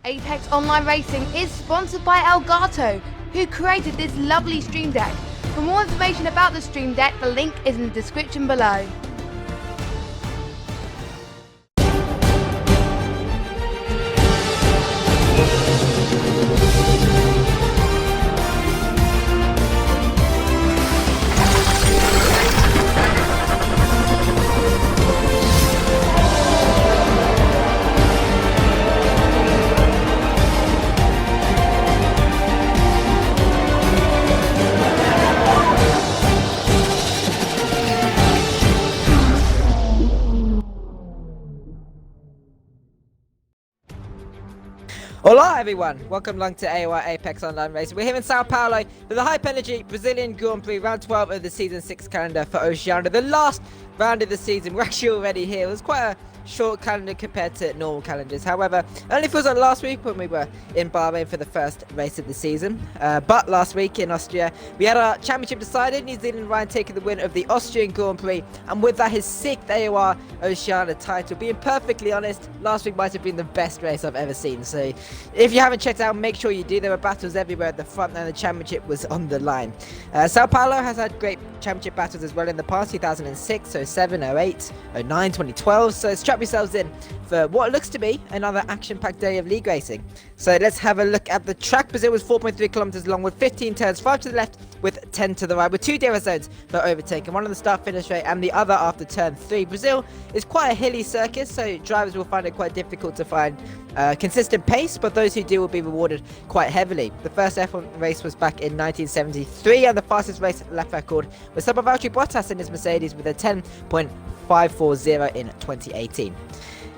Apex Online Racing is sponsored by Elgato, who created this lovely stream deck. For more information about the stream deck, the link is in the description below. Hola everyone, welcome along to AOR Apex Online Racing. We're here in Sao Paulo for the Hype Energy Brazilian Grand Prix round 12 of the season 6 calendar for Oceania. The last round of the season, we're actually already here. It was quite a short calendar compared to normal calendars. However, only feels like last week when we were in Bahrain for the first race of the season. But last week in Austria, we had our championship decided. New Zealand Ryan taking the win of the Austrian Grand Prix, and with that his 6th AOR Oceania title. Being perfectly honest, last week might have been the best race I've ever seen. So if you haven't checked it out, make sure you do. There were battles everywhere at the front and the championship was on the line. Sao Paulo has had great championship battles as well in the past, 2006, 07, 08, 09, 2012. So strap yourselves in for what looks to be another action-packed day of league racing. So let's have a look at the track. Brazil was 4.3 kilometers long with 15 turns, 5 to the left with 10 to the right, with 2 DRS zones for overtaking, one on the start-finish straight and the other after turn 3. Brazil is quite a hilly circuit, so drivers will find it quite difficult to find consistent pace, but those who do will be rewarded quite heavily. The first F1 race was back in 1973, and the fastest race lap record was set by Valtteri Bottas in his Mercedes with a 10.540 in 2018.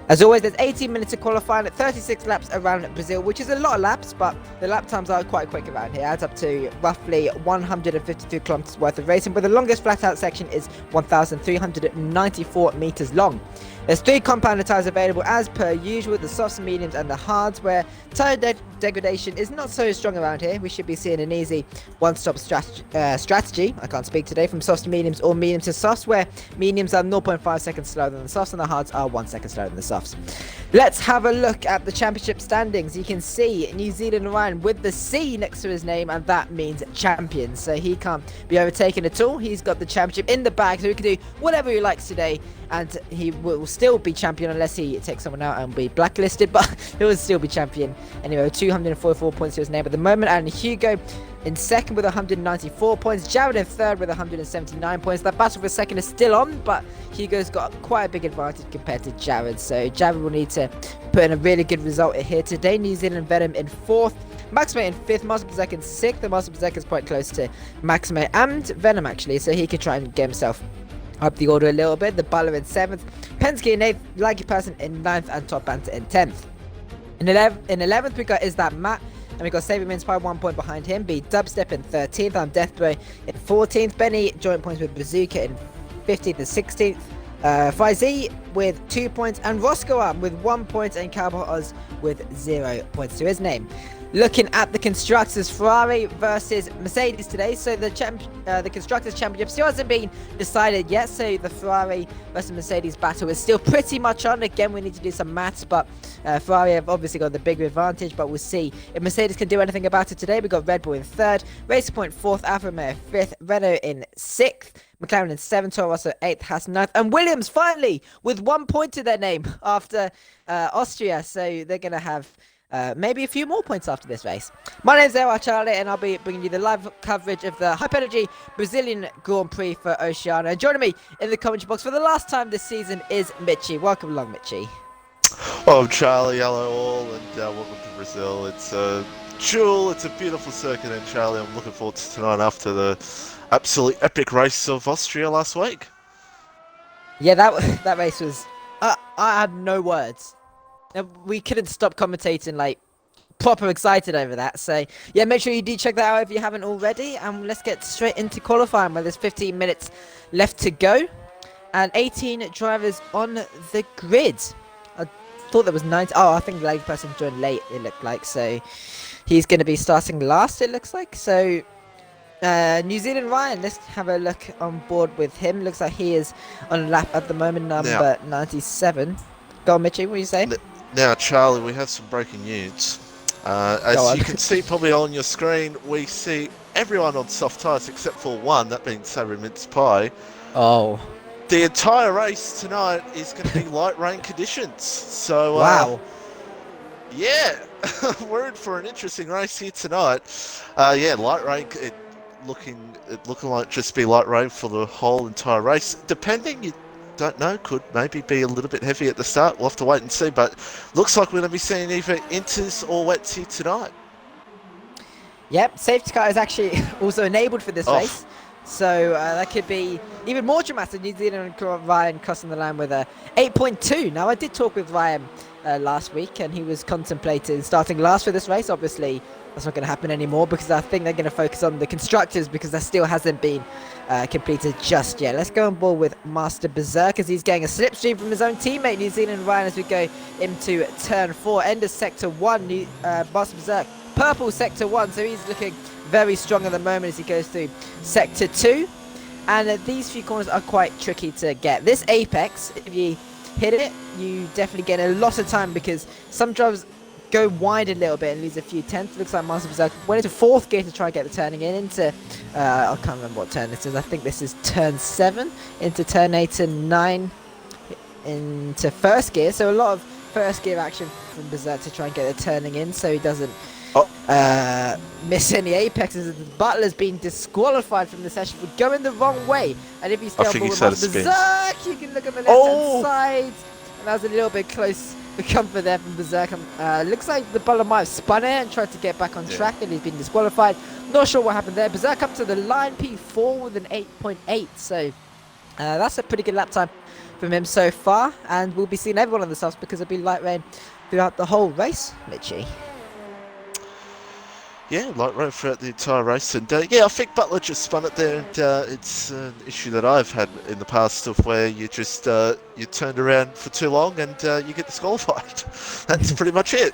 As always, there's 18 minutes of qualifying at 36 laps around Brazil, which is a lot of laps, but the lap times are quite quick around here. It adds up to roughly 152 kilometers worth of racing, but the longest flat-out section is 1,394 meters long. There's 3 compounder tyres available as per usual, the softs, mediums and the hards, where tyre degradation is not so strong around here. We should be seeing an easy one-stop strategy, I can't speak today, from softs to mediums or mediums to softs, where mediums are 0.5 seconds slower than the softs and the hards are 1 second slower than the softs. Let's have a look at the championship standings. You can see New Zealand Ryan with the C next to his name, and that means champion, so he can't be overtaken at all. He's got the championship in the bag, so he can do whatever he likes today, and he will still be champion unless he takes someone out and be blacklisted, but he will still be champion anyway. 244 points to his name at the moment, and Hugo in second with 194 points, Jared in third with 179 points. That battle for second is still on, but Hugo's got quite a big advantage compared to Jared, so Jared will need to put in a really good result here today. New Zealand Venom in fourth, Maxime in 5th, Master Berserker in 6th. The Master Berserker is quite close to Maxime and Venom actually, so he could try and get himself up the order a little bit. The Baller in 7th, Penske in 8th, Lucky Person in 9th, and Top Banter in 10th. In 11th we got Is That Matt, and we got Saber Minspy 1 point behind him. B Dubstep in 13th, and Deathbray in 14th. Benny joint points with Bazooka in 15th and 16th. Faizi with 2 points, and Roscoe with 1 point, and Cowboy Oz with 0 points to his name. Looking at the Constructors, Ferrari versus Mercedes today. So the Constructors Championship still hasn't been decided yet. So the Ferrari versus Mercedes battle is still pretty much on. Again, we need to do some maths, but Ferrari have obviously got the bigger advantage. But we'll see if Mercedes can do anything about it today. We've got Red Bull in 3rd, Racing Point 4th, Alfa Romeo 5th, Renault in 6th, McLaren in 7th, Toro Rosso 8th, Haas 9th, and Williams finally with 1 point to their name after Austria. So they're going to have maybe a few more points after this race. My name is AOR Charlie, and I'll be bringing you the live coverage of the Hype Energy Brazilian Grand Prix for Oceania. And joining me in the commentary box for the last time this season is Mitchie. Welcome along, Mitchie. Oh, Charlie, hello all, and welcome to Brazil. It's a jewel, it's a beautiful circuit, and Charlie, I'm looking forward to tonight after the absolutely epic race of Austria last week. Yeah, that race was... I had no words. We couldn't stop commentating, like, proper excited over that. So, yeah, make sure you do check that out if you haven't already. And let's get straight into qualifying, where there's 15 minutes left to go. And 18 drivers on the grid. I thought there was 90. Oh, I think the late person joined late, it looked like. So, he's going to be starting last, it looks like. So, New Zealand Ryan, let's have a look on board with him. Looks like he is on lap at the moment, number 97. Go on, Mitchie, what are you saying? Now, Charlie, we have some breaking news. Go As on. you can see probably on your screen, we see everyone on soft tyres except for one, that being Savoury Mince Pie. Oh, The entire race tonight is going to be light rain conditions. So, wow. yeah, we're in for an interesting race here tonight. Yeah, light rain, looking like just be light rain for the whole entire race. Depending, you don't know, could maybe be a little bit heavy at the start. We'll have to wait and see, but looks like we're going to be seeing either inters or wets here tonight. Yep, safety car is actually also enabled for this Oh. race. So that could be even more dramatic. New Zealand and Ryan crossing the line with a 8.2. Now, I did talk with Ryan last week, and he was contemplating starting last for this race. Obviously, that's not going to happen anymore because I think they're going to focus on the constructors because that still hasn't been completed just yet. Let's go on board with Master Berserk as he's getting a slipstream from his own teammate, New Zealand Ryan, as we go into turn 4. End of sector 1, Master Berserk. Purple sector 1, so he's looking very strong at the moment as he goes through sector 2. And these few corners are quite tricky to get. This apex, if you hit it, you definitely get a lot of time because some drivers go wide a little bit and lose a few tenths. Looks like Master Berserk went into 4th gear to try and get the turning in into, I can't remember what turn this is. I think this is turn 7 into turn 8 and 9 into 1st gear. So a lot of 1st gear action from Berserk to try and get the turning in so he doesn't miss any apexes. Butler's been disqualified from the session for going the wrong way. And if you stay on board with Master Berserk, you can look at the left-hand side. And that was a little bit close for comfort there from Berserk. Looks like the Butler might have spun it and tried to get back on track, and he's been disqualified. Not sure what happened there. Berserk up to the line, P4 with an 8.8. So that's a pretty good lap time from him so far. And we'll be seeing everyone on the softs because it'll be light rain throughout the whole race, Mitchie. Yeah, light rain throughout the entire race, and yeah, I think Butler just spun it there, and it's an issue that I've had in the past of where you just you turned around for too long and you get disqualified. That's pretty much it.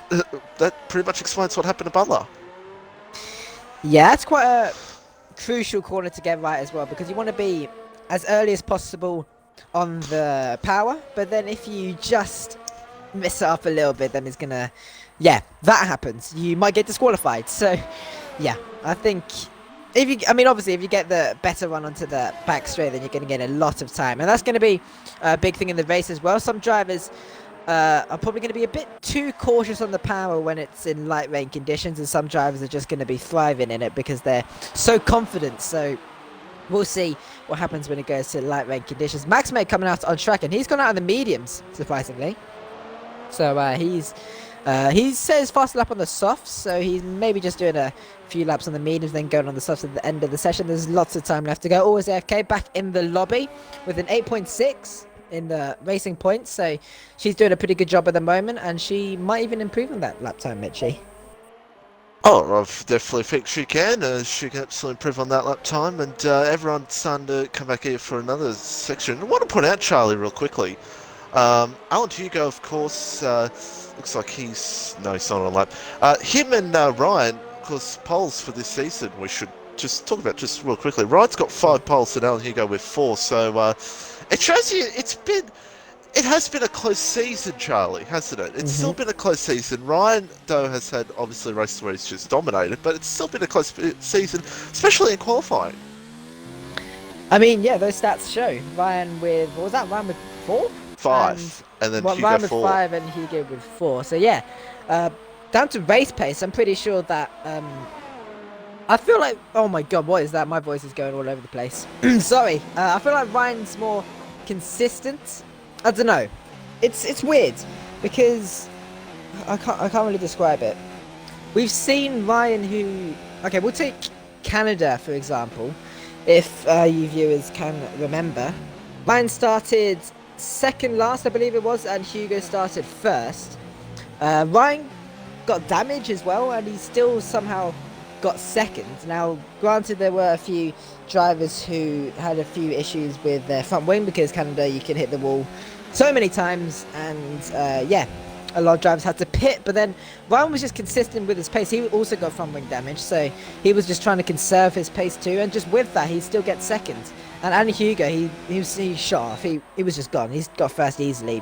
That pretty much explains what happened to Butler. Yeah, it's quite a crucial corner to get right as well because you want to be as early as possible on the power, but then if you just miss it up a little bit, then it's gonna. Yeah, that happens. You might get disqualified. So, yeah, I think obviously, if you get the better run onto the back straight, then you're going to get a lot of time. And that's going to be a big thing in the race as well. Some drivers are probably going to be a bit too cautious on the power when it's in light rain conditions. And some drivers are just going to be thriving in it because they're so confident. So, we'll see what happens when it goes to light rain conditions. Max May coming out on track, and he's gone out of the mediums, surprisingly. So, he says fast lap on the softs, so he's maybe just doing a few laps on the mediums, then going on the softs at the end of the session. There's lots of time left to go. Always AFK back in the lobby with an 8.6 in the racing points, so she's doing a pretty good job at the moment, and she might even improve on that lap time, Mitchie. Oh, I definitely think she can. She can absolutely improve on that lap time, and everyone's starting to come back here for another section. I want to point out, Charlie, real quickly. Alan Hugo, of course, looks like he's not on a lap. Him and Ryan, of course, poles for this season. We should just talk about just real quickly. Ryan's got 5 poles and Alan Hugo with 4. So it shows you it has been a close season, Charlie, hasn't it? It's still been a close season. Ryan, though, has had obviously races where he's just dominated, but it's still been a close season, especially in qualifying. I mean, yeah, those stats show. Ryan with, what was that? Ryan with 4? 5, and then Hugo Ryan with 4. 5 and Hugo with 4. So yeah, down to race pace, I'm pretty sure that I feel like, oh my god, what is that? My voice is going all over the place. Sorry. I feel like Ryan's more consistent. I don't know. It's weird because I can't really describe it. We've seen Ryan who, okay, we'll take Canada for example. If you viewers can remember, Ryan started second last, I believe it was, and Hugo started first. Ryan got damage as well, and he still somehow got second. Now, granted, there were a few drivers who had a few issues with their front wing because Canada, you can hit the wall so many times, and yeah, a lot of drivers had to pit. But then Ryan was just consistent with his pace. He also got front wing damage, so he was just trying to conserve his pace too, and just with that, he still gets second. And Hugo, he shot off. He was just gone. He's got first easily.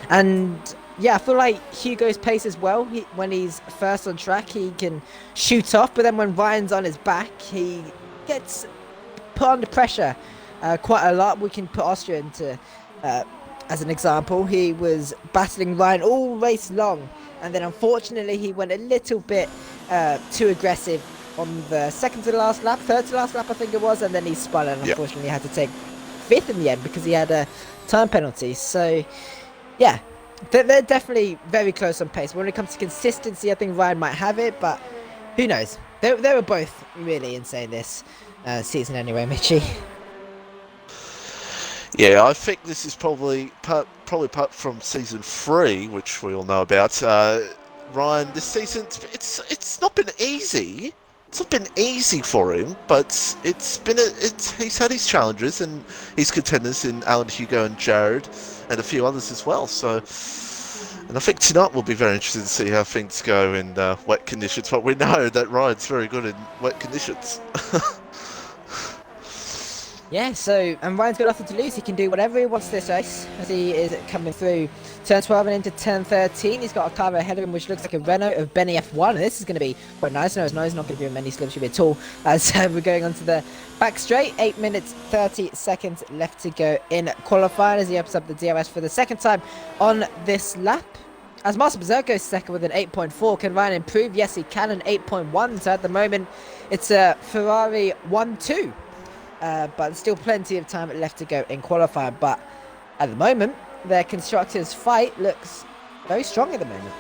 And yeah, I feel like Hugo's pace as well. When he's first on track, he can shoot off, but then when Ryan's on his back, he gets put under pressure quite a lot. We can put Austria into as an example. He was battling Ryan all race long, and then unfortunately he went a little bit too aggressive on the second to the last lap, third to the last lap I think it was, and then he spun and unfortunately had to take fifth in the end because he had a time penalty. So yeah, they're definitely very close on pace. When it comes to consistency, I think Ryan might have it, but who knows? They were both really insane this season anyway, Mitchie. Yeah, I think this is probably part from season 3, which we all know about. Ryan, this season, it's not been easy. It's not been easy for him, but he's had his challenges and his contenders in Alan, Hugo, and Jared, and a few others as well. So, and I think tonight we'll be very interested to see how things go in wet conditions. But we know that Ryan's very good in wet conditions. Yeah, so, and Ryan's got nothing to lose. He can do whatever he wants this race, as he is coming through turn 12 and into turn 13. He's got a car ahead of him, which looks like a Renault of Benny F1, and this is going to be quite nice. No, he's not going to be many slipstream at all, as we're going on to the back straight. 8 minutes, 30 seconds left to go in qualifying, as he opens up the DRS for the second time on this lap. As Master Berserk goes second with an 8.4, can Ryan improve? Yes, he can, an 8.1, so at the moment, it's a Ferrari 1-2. But there's still plenty of time left to go in qualifying. But at the moment, their constructors' fight looks very strong at the moment.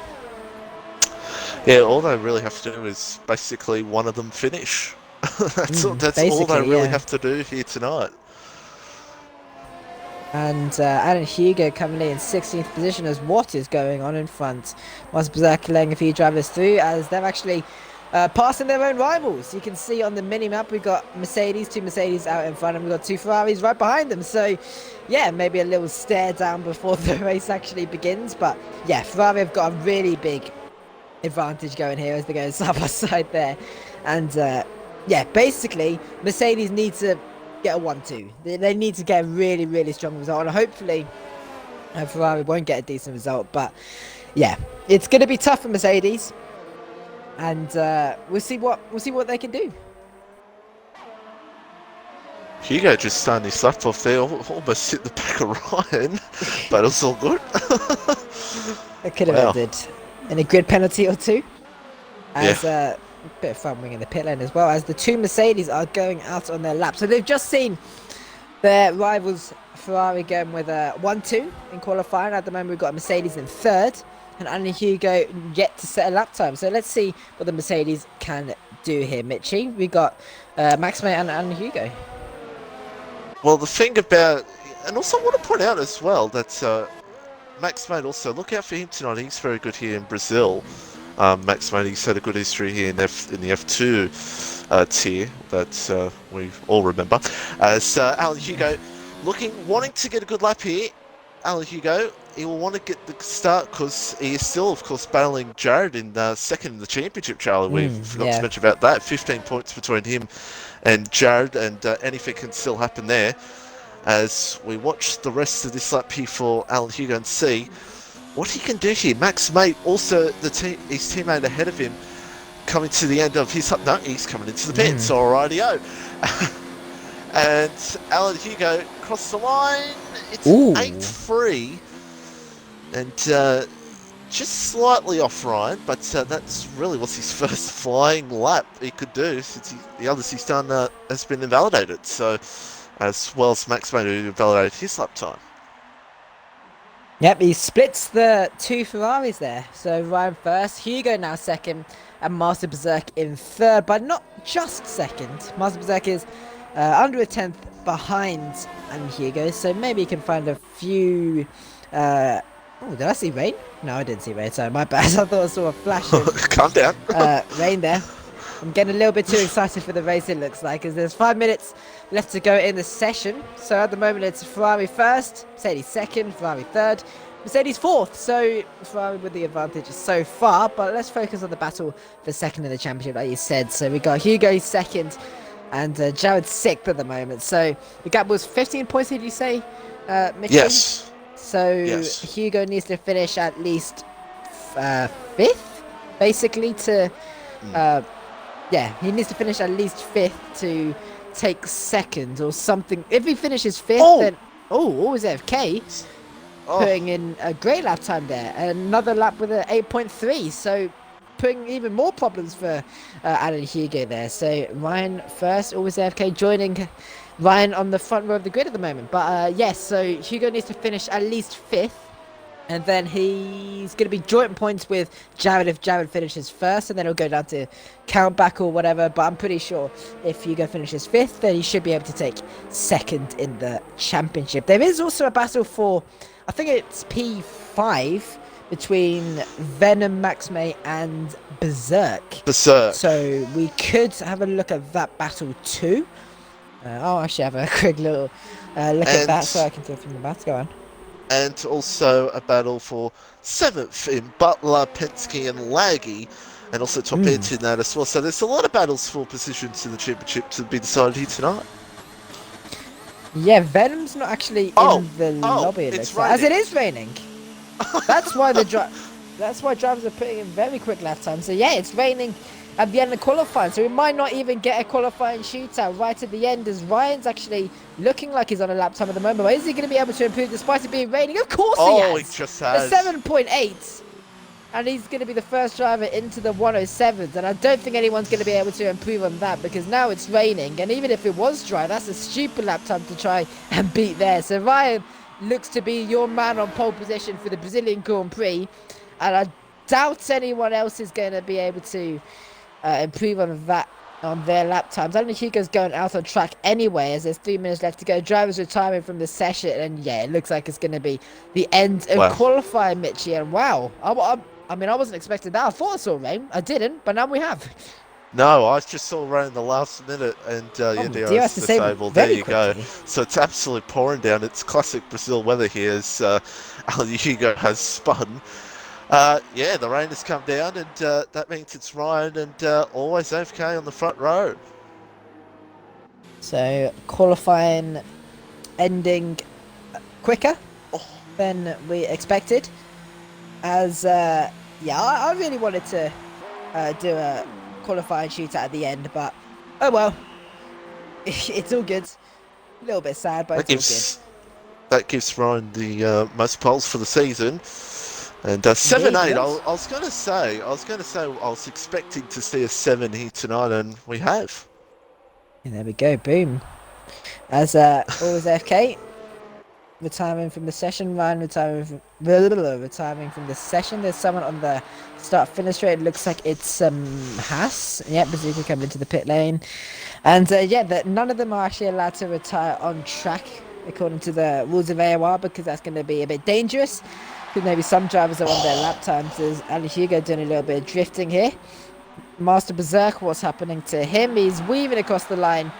Yeah, all they really have to do is basically one of them finish. That's all they really have to do here tonight. And Alan Hugo currently in 16th position as what is going on in front. Master Berserk letting a few drivers through as they're actually passing their own rivals. You can see on the mini-map we've got two Mercedes out in front and we've got two Ferraris right behind them. So yeah, maybe a little stare down before the race actually begins. But yeah, Ferrari have got a really big advantage going here as they go side by side there. And yeah, basically Mercedes need to get a 1-2. They need to get a really, really strong result. And hopefully Ferrari won't get a decent result. But yeah, it's going to be tough for Mercedes. And we'll see what they can do. Hugo just starting his lap off there, almost hit the back of Ryan, but it's all good. It could have ended in a grid penalty or two. As a bit of fun wing in the pit lane as well, as the two Mercedes are going out on their lap. So they've just seen their rivals Ferrari going with a 1-2 in qualifying. At the moment, we've got a Mercedes in third. And Andy Hugo yet to set a lap time. So let's see what the Mercedes can do here, Mitchie. We got Max May and Andy Hugo. Well, the thing about, and also I want to point out as well that Max May also, look out for him tonight. He's very good here in Brazil. Max May, he's had a good history here in the F2 tier that we all remember. So Alan Hugo wanting to get a good lap here. Alan Hugo, he will want to get the start because he is still, of course, battling Jared in second in the championship, Charlie. We forgot to mention about that. 15 points between him and Jared, and anything can still happen there. As we watch the rest of this lap here for Alan Hugo and see what he can do here. Max Mate, also his teammate ahead of him, coming to the end of his lap. No, he's coming into the pits. Alrighty-o. And Alan Hugo crossed the line. It's 8-3. And just slightly off Ryan, but that's really what's his first flying lap he could do, since the others he's done has been invalidated. So, as well as Max May, who invalidated his lap time. Yep, he splits the two Ferraris there. So Ryan first, Hugo now second, and Master Berserk in third, but not just second. Master Berserk is under a tenth behind and Hugo, so maybe he can find a few. Oh, did I see rain? No, I didn't see rain. Sorry, my bad. I thought I saw a flash of calm down. Rain there. I'm getting a little bit too excited for the race, it looks like, as there's 5 minutes left to go in the session. So at the moment it's Ferrari first, Mercedes second, Ferrari third, Mercedes fourth. So Ferrari with the advantage so far, but let's focus on the battle for second in the championship, like you said. So we got Hugo second and Jared sixth at the moment. So the gap was 15 points, did you say, Mitchell? Yes. So Yes. Hugo needs to finish at least 5th, basically, to yeah, he needs to finish at least 5th to take 2nd or something. If he finishes 5th, then always FK putting in a great lap time there. Another lap with an 8.3, so putting even more problems for Alan Hugo there. So Ryan first, always AFK, joining Ryan on the front row of the grid at the moment. But yes, so Hugo needs to finish at least 5th. And then he's going to be joint points with Jared if Jared finishes first, and then it'll go down to count back or whatever. But I'm pretty sure if Hugo finishes 5th, then he should be able to take 2nd in the championship. There is also a battle for, I think it's P5 between Venom, Max May, and Berserk. So we could have a look at that battle too. I'll actually have a quick little look at that so I can take from the bat. Go on. And also a battle for 7th in Butler, Penske and Laggy, and also top 8 in that as well. So there's a lot of battles for positions in the championship to be decided here tonight. Yeah, Venom's not actually in the lobby, it's as it is raining. That's why drivers are putting in very quick lap times. So yeah, it's raining at the end of qualifying, so we might not even get a qualifying shootout right at the end, as Ryan's actually looking like he's on a lap time at the moment. But is he going to be able to improve despite it being raining? Of course he has! He just has. A 7.8, and he's going to be the first driver into the 107s, and I don't think anyone's going to be able to improve on that, because now it's raining, and even if it was dry, that's a stupid lap time to try and beat there. So Ryan looks to be your man on pole position for the Brazilian Grand Prix, and I doubt anyone else is going to be able to improve on that on their lap times. I don't think Hugo's going out on track anyway, as there's 3 minutes left to go. Drivers retiring from the session, and yeah, it looks like it's going to be the end of qualifying, Mitchie. And wow, I mean, I wasn't expecting that. I thought I saw rain. I didn't, but now we have. No, I just saw rain in the last minute, and DRS disabled. There you go. So it's absolutely pouring down. It's classic Brazil weather here, as Alan Hugo has spun. Yeah, the rain has come down, and that means it's Ryan and always AFK on the front row. So qualifying ending quicker than we expected, as yeah, I really wanted to do a qualifying shootout at the end, but oh well, it's all good. A little bit sad, but it's all good. That gives Ryan the most poles for the season. And 7-8, I was going to say, I was expecting to see a 7 here tonight, and we have. And there we go, boom. As always AFK, retiring from the session, Ryan retiring from the session. There's someone on the start-finish straight. It looks like it's Haas. Yep, Bazooka coming into the pit lane. And yeah, none of them are actually allowed to retire on track, according to the rules of AOR, because that's going to be a bit dangerous. Because maybe some drivers are on their lap times. There's Ali Hugo doing a little bit of drifting here. Master Berserk, what's happening to him? He's weaving across the line,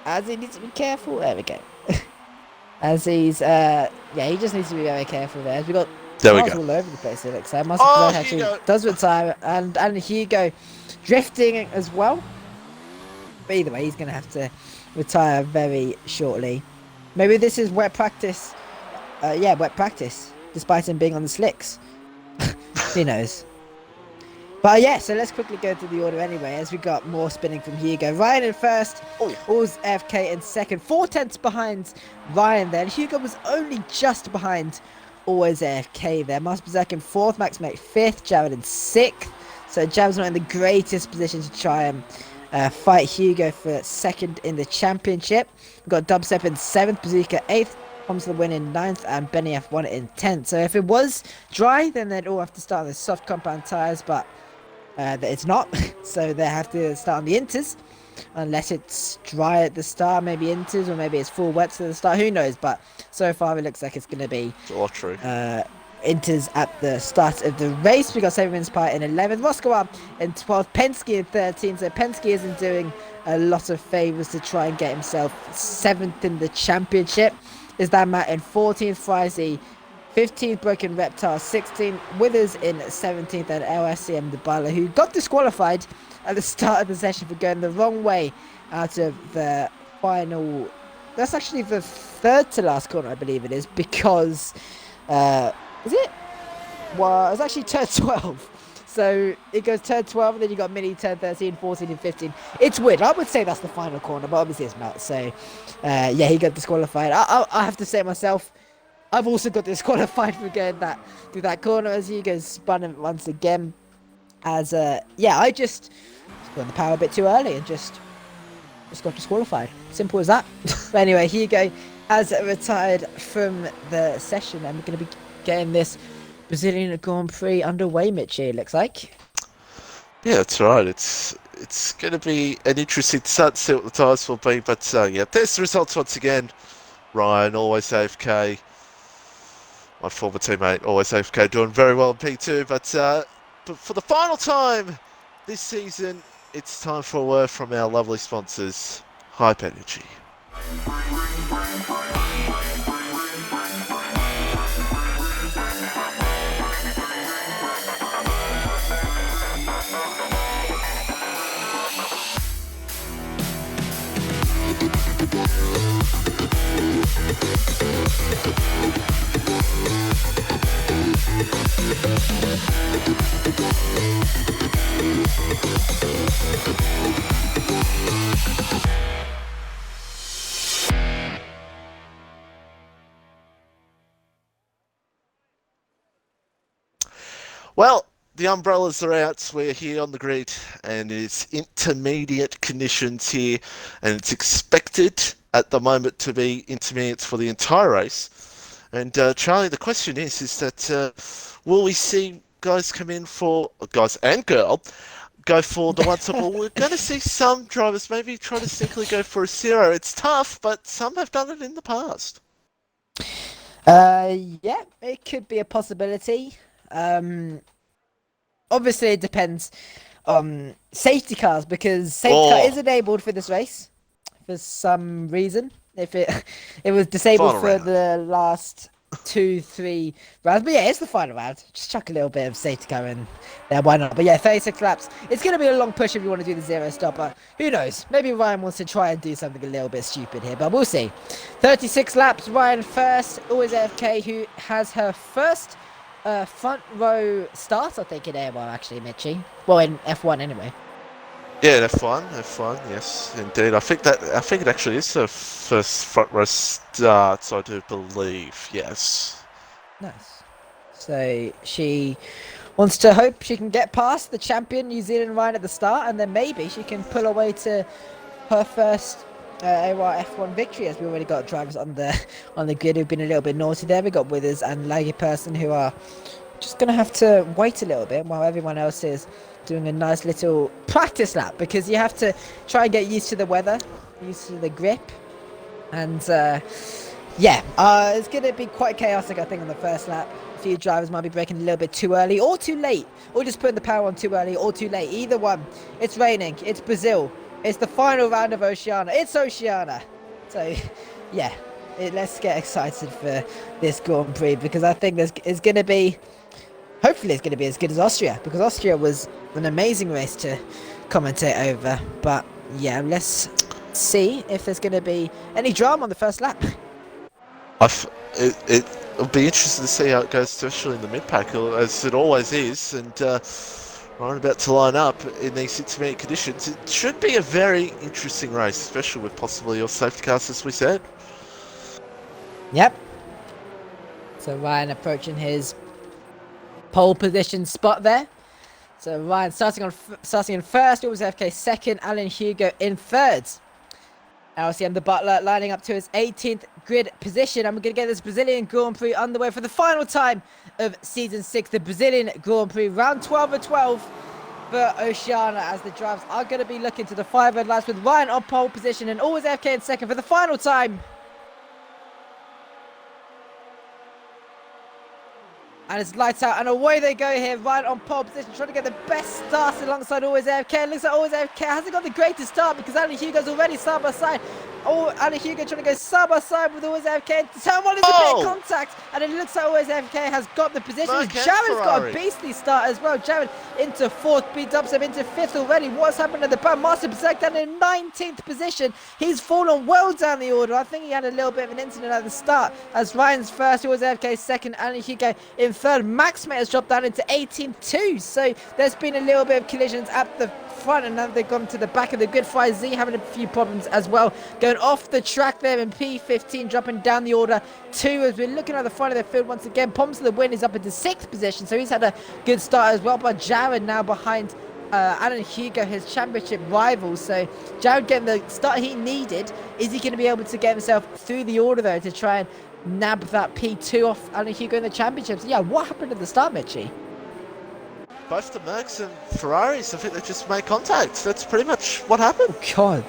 as he needs to be careful. There we go. As he's yeah, he just needs to be very careful there. We've got cars all over the place, it looks like. Master Berserk actually does retire, and Hugo drifting as well. But either way, he's going to have to retire very shortly. Maybe this is wet practice. Yeah, wet practice, despite him being on the slicks. Who knows? But yeah, so let's quickly go through the order anyway, as we got more spinning from Hugo. Ryan in first, Alls AFK in second, 4/10 behind Ryan there. And Hugo was only just behind Always AFK there. Master Berserk in fourth, Max Mate fifth, Jared in sixth. So Jared's not in the greatest position to try and fight Hugo for second in the championship. We've got Dubstep in seventh, Bazooka eighth, comes to the win in 9th, and Benny F1 in 10th. So if it was dry, then they'd all have to start on the soft compound tyres, but it's not. So they have to start on the inters, unless it's dry at the start, maybe inters, or maybe it's full wets at the start, who knows. But so far it looks like it's going to be inters at the start of the race. We got Saberman's Pie in 11th, Moscow in 12th, Penske in 13th. So Penske isn't doing a lot of favours to try and get himself 7th in the championship. Is that Matt in 14th, Frizy 15th, Broken Reptile 16th, Withers in 17th, and LSCM Dubala, who got disqualified at the start of the session for going the wrong way out of the final That's actually the third to last corner, I believe it is, because is it? Well, it's actually turn 12. So it goes turn 12, and then you got mini turn 13, 14, and 15. It's weird. I would say that's the final corner, but obviously it's not. So yeah, he got disqualified. I have to say myself, I've also got disqualified for going through that corner as Hugo spun him once again. As yeah, I just spun the power a bit too early and just got disqualified. Simple as that. But anyway, Hugo has retired from the session, and we're going to be getting this Brazilian Grand Prix underway, Mitchie, it looks like. Yeah, that's right. It's going to be an interesting start to see what the tires will be. But yeah, there's the results once again. Ryan, always AFK. My former teammate, always AFK, doing very well in P2. But for the final time this season, it's time for a word from our lovely sponsors, Hype Energy. Well, the umbrellas are out. We're here on the grid, and it's intermediate conditions here, and it's expected at the moment to be intermediate for the entire race. And Charlie, the question is that will we see guys come in for guys and girl go for the one-stop? Well, we're going to see some drivers maybe try to sneakily go for a zero. It's tough, but some have done it in the past. Yeah, it could be a possibility. Obviously it depends on safety cars, because safety car is enabled for this race for some reason. If it was disabled Final for round. the last 2-3 rounds, but yeah, it's the final round. Just chuck a little bit of safety car in there, why not? But yeah, 36 laps. It's going to be a long push if you want to do the zero stop, but who knows? Maybe Ryan wants to try and do something a little bit stupid here, but we'll see. 36 laps, Ryan first, always AFK, who has her first front row start, I think, in AOR actually, Mitchie. Well, in F1 anyway. Yeah, F1, yes, indeed. I think it actually is her first front row starts, I do believe. Yes. Nice. So she wants to hope she can get past the champion New Zealand Ryan at the start, and then maybe she can pull away to her first AOR F1 victory, as we already got drivers on the grid who've been a little bit naughty there. We got Withers and Laggy Person, who are just gonna have to wait a little bit while everyone else is doing a nice little practice lap, because you have to try and get used to the weather, used to the grip, and yeah, it's gonna be quite chaotic, I think, on the first lap. A few drivers might be braking a little bit too early or too late, or just putting the power on too early or too late. Either one. It's raining. It's Brazil. It's the final round of Oceania. It's Oceania. So, yeah, let's get excited for this Grand Prix, because I think it's going to be, hopefully it's going to be as good as Austria, because Austria was an amazing race to commentate over. But, yeah, let's see if there's going to be any drama on the first lap. It'll be interesting to see how it goes, especially in the mid-pack, as it always is, and right about to line up in these intermediate conditions. It should be a very interesting race, especially with possibly your safety cars, as we said. Yep. So Ryan approaching his pole position spot there. So Ryan starting in first, always FK second, Alan Hugo in third. LCM the Butler lining up to his 18th grid position, and we're going to get this Brazilian Grand Prix underway for the final time of Season 6, the Brazilian Grand Prix, round 12 of 12 for Oceania, as the drivers are going to be looking to the 500 laps with Ryan on pole position and always FK in second for the final time. And it's lights out, and away they go here. Ryan on pole position, trying to get the best start alongside Always AFK. Looks like Always AFK hasn't got the greatest start, because Ali Hugo's already side by side Oh, and Hugo trying to go side by side with Always AFK. Turn 1 is a bit of contact, and it looks like Always AFK has got the position. Jared's got a beastly start as well. Jared into 4th, B-Dubstep into 5th already. What's happened at the back? Master Berserk down in 19th position. He's fallen well down the order. I think he had a little bit of an incident at the start, as Ryan's first, Always AFK second, and Hugo in 3rd. Maxmate has dropped down into 18th too, so there's been a little bit of collisions at the front, and now they've gone to the back of the grid. Z having a few problems as well, going off the track there in P15, dropping down the order 2 as we're looking at the front of the field once again. Poms to the win is up into 6th position, so he's had a good start as well, but Jared now behind Alan Hugo, his championship rival. So Jared getting the start he needed. Is he going to be able to get himself through the order though to try and nab that P2 off Alan Hugo in the championships? Yeah, what happened at the start, Mitchie? Both the Mercs and Ferraris, I think they just made contact. That's pretty much what happened. Oh, God.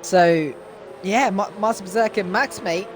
So, yeah, Master Berserk and Maxmate,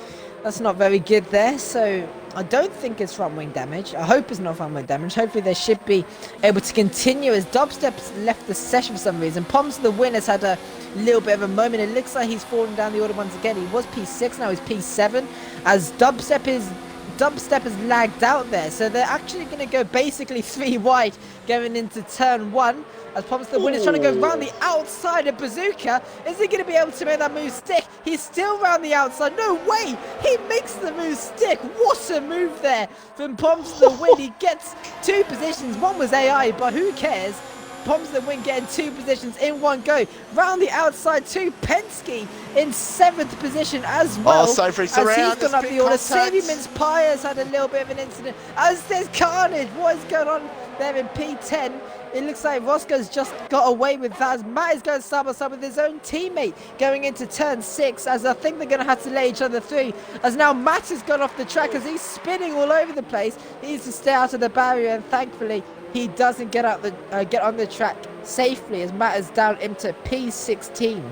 that's not very good there. So, I don't think it's front wing damage. I hope it's not front wing damage. Hopefully, they should be able to continue as Dubstep's left the session for some reason. Poms the win has had a little bit of a moment. It looks like he's fallen down the order once again. He was P6, now he's P7. As Dubstep has lagged out there, so they're actually going to go basically 3 wide going into turn 1 as Poms the win is trying to go around the outside of Bazooka. Is he going to be able to make that move stick? He's still around the outside. No way! He makes the move stick. What a move there from Poms the win. He gets 2 positions. One was AI, but who cares? Poms the win getting 2 positions in one go. Round the outside to Penske in 7th position as well. Savory's around. He's gone up the order. Savvy Mince Pie has had a little bit of an incident. As there's carnage. What is going on there in P10? It looks like Roscoe's just got away with that as Matt is going side by side with his own teammate going into turn 6, as I think they're going to have to lay each other through, as now Matt has gone off the track as he's spinning all over the place. He needs to stay out of the barrier, and thankfully he doesn't get on the track safely as Matt is down into P16.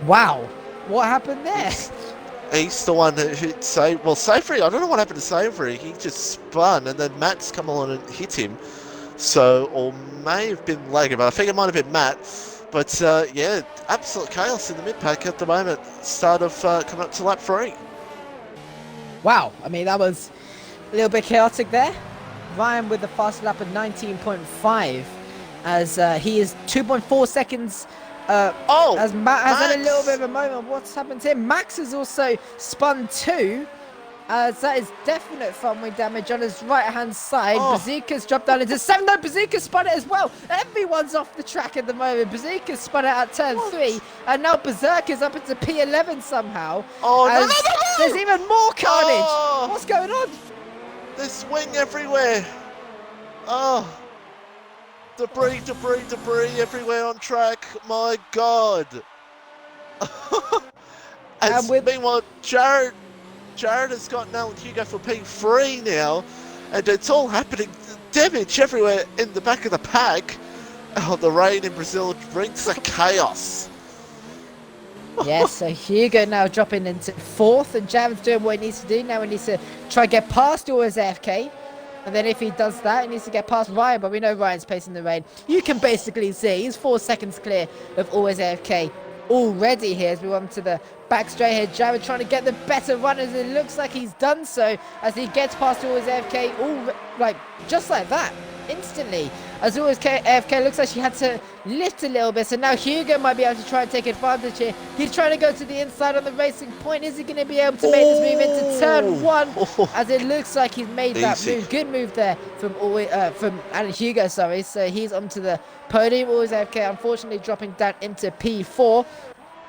Wow, what happened there? He's the one who hit Savory. I don't know what happened to Savory. He just spun, and then Matt's come along and hit him. So, or may have been lagging, but I think it might have been Matt. But yeah, absolute chaos in the mid pack at the moment. Start of coming up to lap 3. Wow, I mean that was a little bit chaotic there. Ryan with the fast lap of 19.5 as he is 2.4 seconds. As Matt has had a little bit of a moment. What's happened to him? Max has also spun 2. That is definite front wing damage on his right hand side. Bazooka's dropped down into 7. No, Bazooka spun it as well. Everyone's off the track at the moment. Bazooka spun it at turn 3, and now Berserk is up into P11 somehow. No. There's even more carnage. What's going on? There's wing everywhere. Debris everywhere on track. My God. And meanwhile, Jared has got Alan Hugo for P3 now, and it's all happening. Damage everywhere in the back of the pack. Oh, the rain in Brazil brings the chaos. Yes, so Hugo now dropping into 4th, and Jared's doing what he needs to do. Now he needs to try and get past Always AFK. And then if he does that, he needs to get past Ryan, but we know Ryan's pacing the rain. You can basically see he's 4 seconds clear of Always AFK already here as we want to the back straight here. Jared trying to get the better runners. It looks like he's done so as he gets past Always AFK, just like that, instantly. As Always AFK looks like she had to lift a little bit, so now Hugo might be able to try and take advantage here. He's trying to go to the inside on the racing point. Is he going to be able to make this move into turn 1? As it looks like he's made that move. Good move there from Alan Hugo, sorry. So he's onto the podium. Always AFK unfortunately dropping down into P4.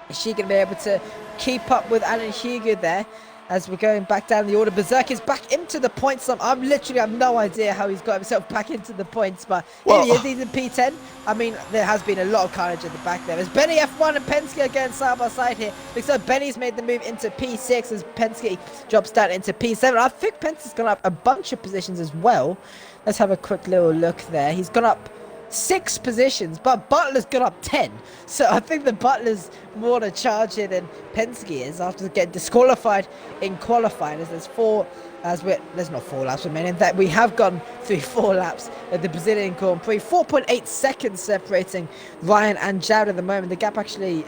Is she going to be able to keep up with Alan Hugo there? As we're going back down the order, Berserk is back into the points. I literally have no idea how he's got himself back into the points, but here he is. He's in P10. I mean, there has been a lot of carnage at the back there. As Benny F1 and Penske again side by side here. Looks like Benny's made the move into P6 as Penske drops down into P7. I think Penske's gone up a bunch of positions as well. Let's have a quick little look there. He's gone up 6 positions, but Butler's got up 10. So I think the Butler's more to charge here than Penske is after getting disqualified in qualifying. As there's not 4 laps remaining. That we have gone through 4 laps at the Brazilian Grand Prix. 4.8 seconds separating Ryan and Jared at the moment. The gap actually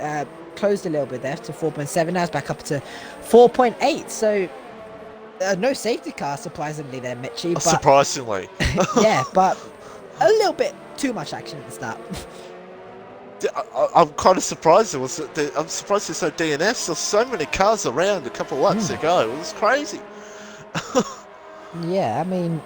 closed a little bit there to 4.7. Now it's back up to 4.8. So no safety car, surprisingly, there, Mitchie. But, surprisingly. yeah, but a little bit too much action at the start. I'm kind of surprised. I'm surprised there's no DNFs. There's so many cars around a couple of laps to go. It was crazy. Yeah, I mean,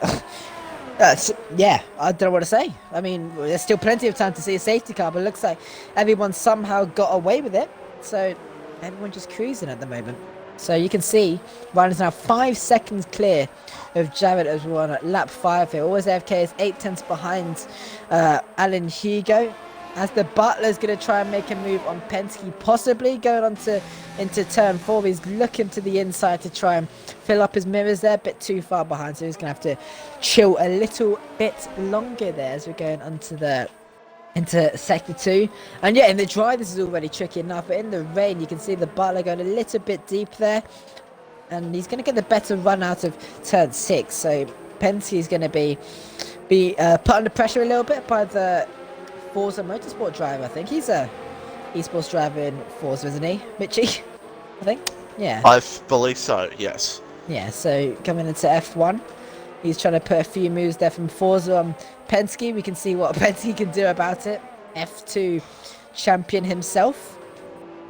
yeah, I don't know what to say. I mean, there's still plenty of time to see a safety car, but it looks like everyone somehow got away with it. So everyone just cruising at the moment. So you can see Ryan is now 5 seconds clear of Jared as we're on at lap 5 here. Always AFK is 8 tenths behind Alan Hugo. As the Butler's going to try and make a move on Penske, possibly going on into turn 4. He's looking to the inside to try and fill up his mirrors there, a bit too far behind, so he's going to have to chill a little bit longer there as we're going into sector 2. And yeah, in the dry this is already tricky enough, but in the rain you can see the Butler going a little bit deep there, and he's going to get the better run out of turn 6. So Penske is going to be put under pressure a little bit by the Forza Motorsport driver. I think he's a esports driver in Forza, isn't he, Mitchie? I think. Yeah. I believe so. Yes. Yeah. So coming into F1, he's trying to put a few moves there from Forza on Penske. We can see what Penske can do about it. F2 champion himself.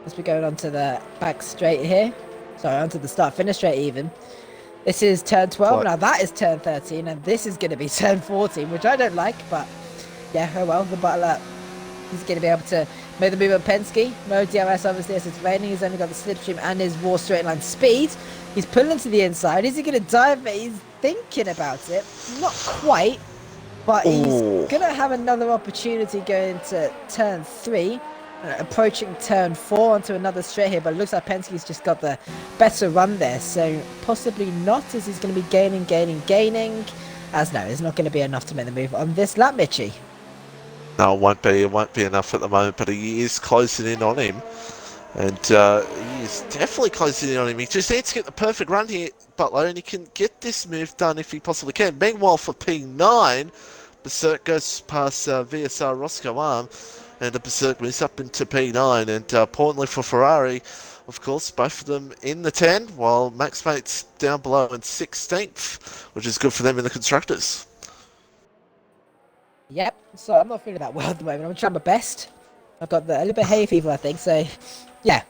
As we're going onto the back straight here. Sorry, onto the start-finish straight even. This is turn 12. What? Now that is turn 13, and this is going to be turn 14, which I don't like, but yeah, oh well, the Butler is going to be able to make the move on Penske. No DRS, obviously, as it's raining. He's only got the slipstream and his raw straight line speed. He's pulling to the inside. Is he going to dive? He's thinking about it. Not quite, but he's going to have another opportunity going to turn 3. Approaching turn 4 onto another straight here, but it looks like Penske's just got the better run there. So possibly not, as he's going to be gaining. As no, it's not going to be enough to make the move on this lap, Mitchie. No, it won't be enough at the moment, but he is closing in on him. And he is definitely closing in on him. He just needs to get the perfect run here, Butler, and he can get this move done if he possibly can. Meanwhile, for P9, Berserk goes past VSR Roscoe Arm, and the Berserk moves up into P9. And importantly for Ferrari, of course, both of them in the 10, while Max Mate's down below in 16th, which is good for them in the Constructors. Yep, so I'm not feeling that well at the moment. I'm trying my best. I've got a little bit of hay fever, I think, so yeah.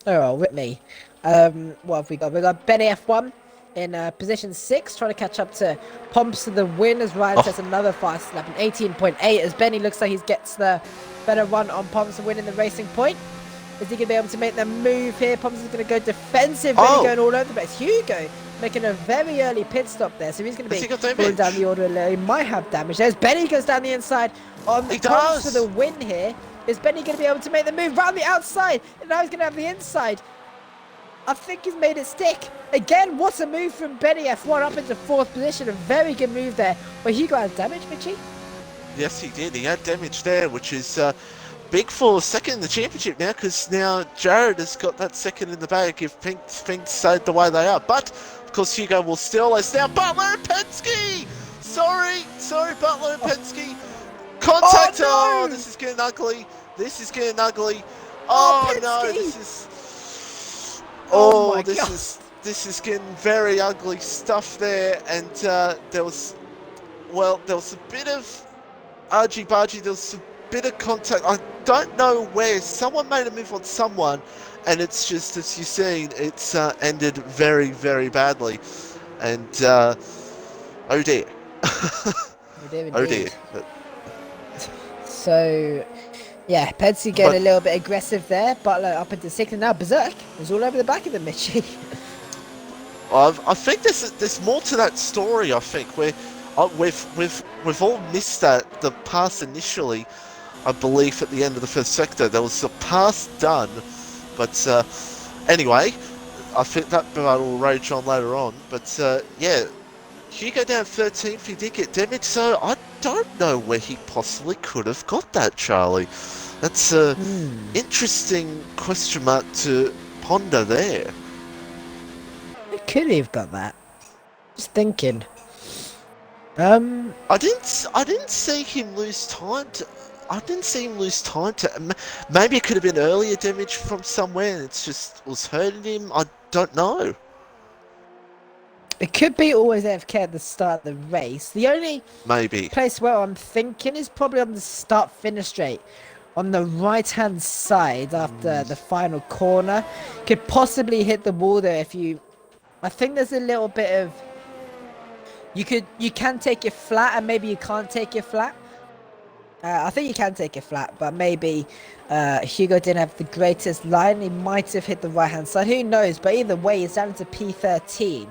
Oh well, with me. What have we got? We've got Benny F1 in position 6, trying to catch up to Pomps to the win as Ryan sets another fast lap in 18.8, as Benny looks like he gets the better run on Pomps to win in the racing point. Is he going to be able to make the move here? Pomps is going to go defensive, Benny going all over the place. Hugo making a very early pit stop there, so he's going to be pulling down the order a little. He might have damage. There's Benny goes down the inside on Pomps for the win here. Is Benny going to be able to make the move round the outside? And now he's going to have the inside. I think he's made it stick. Again, what a move from Benny F1 up into 4th position. A very good move there. But Hugo has damage, Mitchie? Yes, he did. He had damage there, which is big for second in the championship now, because now Jared has got that second in the bag if things stayed the way they are. But, of course, Hugo will still as now Butler and Penske! Sorry, Butler and Penske. Contact! Oh, no! This is getting ugly. Oh no, this is... Oh, this is getting very ugly stuff there. And there was a bit of argy-bargy, there was a bit of contact. I don't know where. Someone made a move on someone, and it's just, as you've seen, it's ended very, very badly. And oh dear. Oh dear. So, yeah, Penske getting a little bit aggressive there. Butler up into 6th, and now Berserk is all over the back of the Mitchie. I think there's more to that story. I think where we've all missed the pass initially. I believe at the end of the first sector there was a pass done, but anyway, I think that battle will rage on later on. But yeah, Hugo down 13th. He did get damage, so I don't know where he possibly could have got that, Charlie. That's a interesting question mark to ponder there. Where could he have got that? Just thinking. I didn't see him lose time. I didn't see him lose time to. Maybe it could have been earlier damage from somewhere, and it's just was hurting him. I don't know. It could be always AFK at the start of the race. The only Maybe. place where I'm thinking is probably on the start-finish straight. On the right-hand side after the final corner. Could possibly hit the wall there if you... I think there's a little bit of... You can take it flat and maybe you can't take it flat. I think you can take it flat, but maybe Hugo didn't have the greatest line. He might have hit the right-hand side. Who knows? But either way, it's down to P13.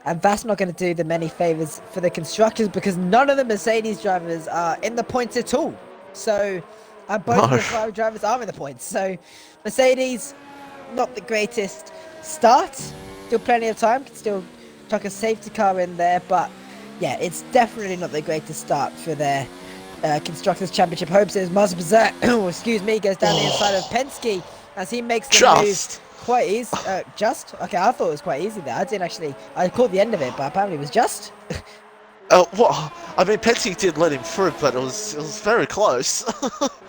And that's not going to do them any favours for the constructors because none of the Mercedes drivers are in the points at all. So, and both of the Ferrari drivers are in the points. So, Mercedes, not the greatest start. Still plenty of time. Can still chuck a safety car in there. But, yeah, it's definitely not the greatest start for their Constructors' Championship hopes. As Master Berserk, excuse me, goes down the inside of Penske as he makes the move. Quite easy. Just? Okay, I thought it was quite easy there. I didn't actually... I caught the end of it, but apparently it was just. Well, I mean, Penske did let him through, but it was very close.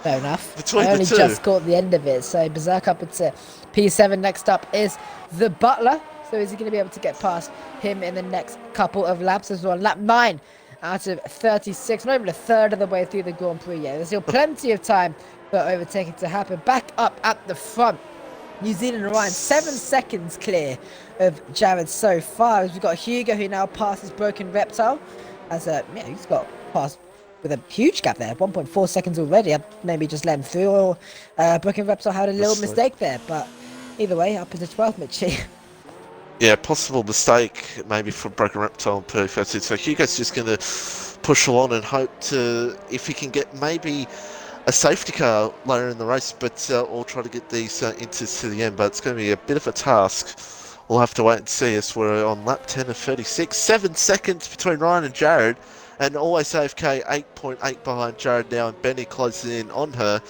Fair enough. Between I only the two. just caught the end of it, so Berserk up into P7. Next up is the Butler. So is he going to be able to get past him in the next couple of laps as well? Lap 9 out of 36. Not even a third of the way through the Grand Prix yet. There's still plenty of time for overtaking to happen. Back up at the front. New Zealand and Ryan, 7 seconds clear of Jared so far. As we've got Hugo who now passes Broken Reptile. As he's got passed with a huge gap there, 1.4 seconds already. I'd maybe just let him through, or Broken Reptile had a little mistake there. But either way, up into 12th, Mitchie. Yeah, possible mistake maybe from Broken Reptile and Perfect. So Hugo's just going to push along and hope to, if he can get maybe a safety car later in the race, but or try to get these inters to the end. But it's going to be a bit of a task. We'll have to wait and see as we're on lap 10 of 36. 7 seconds between Ryan and Jared, and always AFK 8.8 behind Jared now, and Benny closing in on her.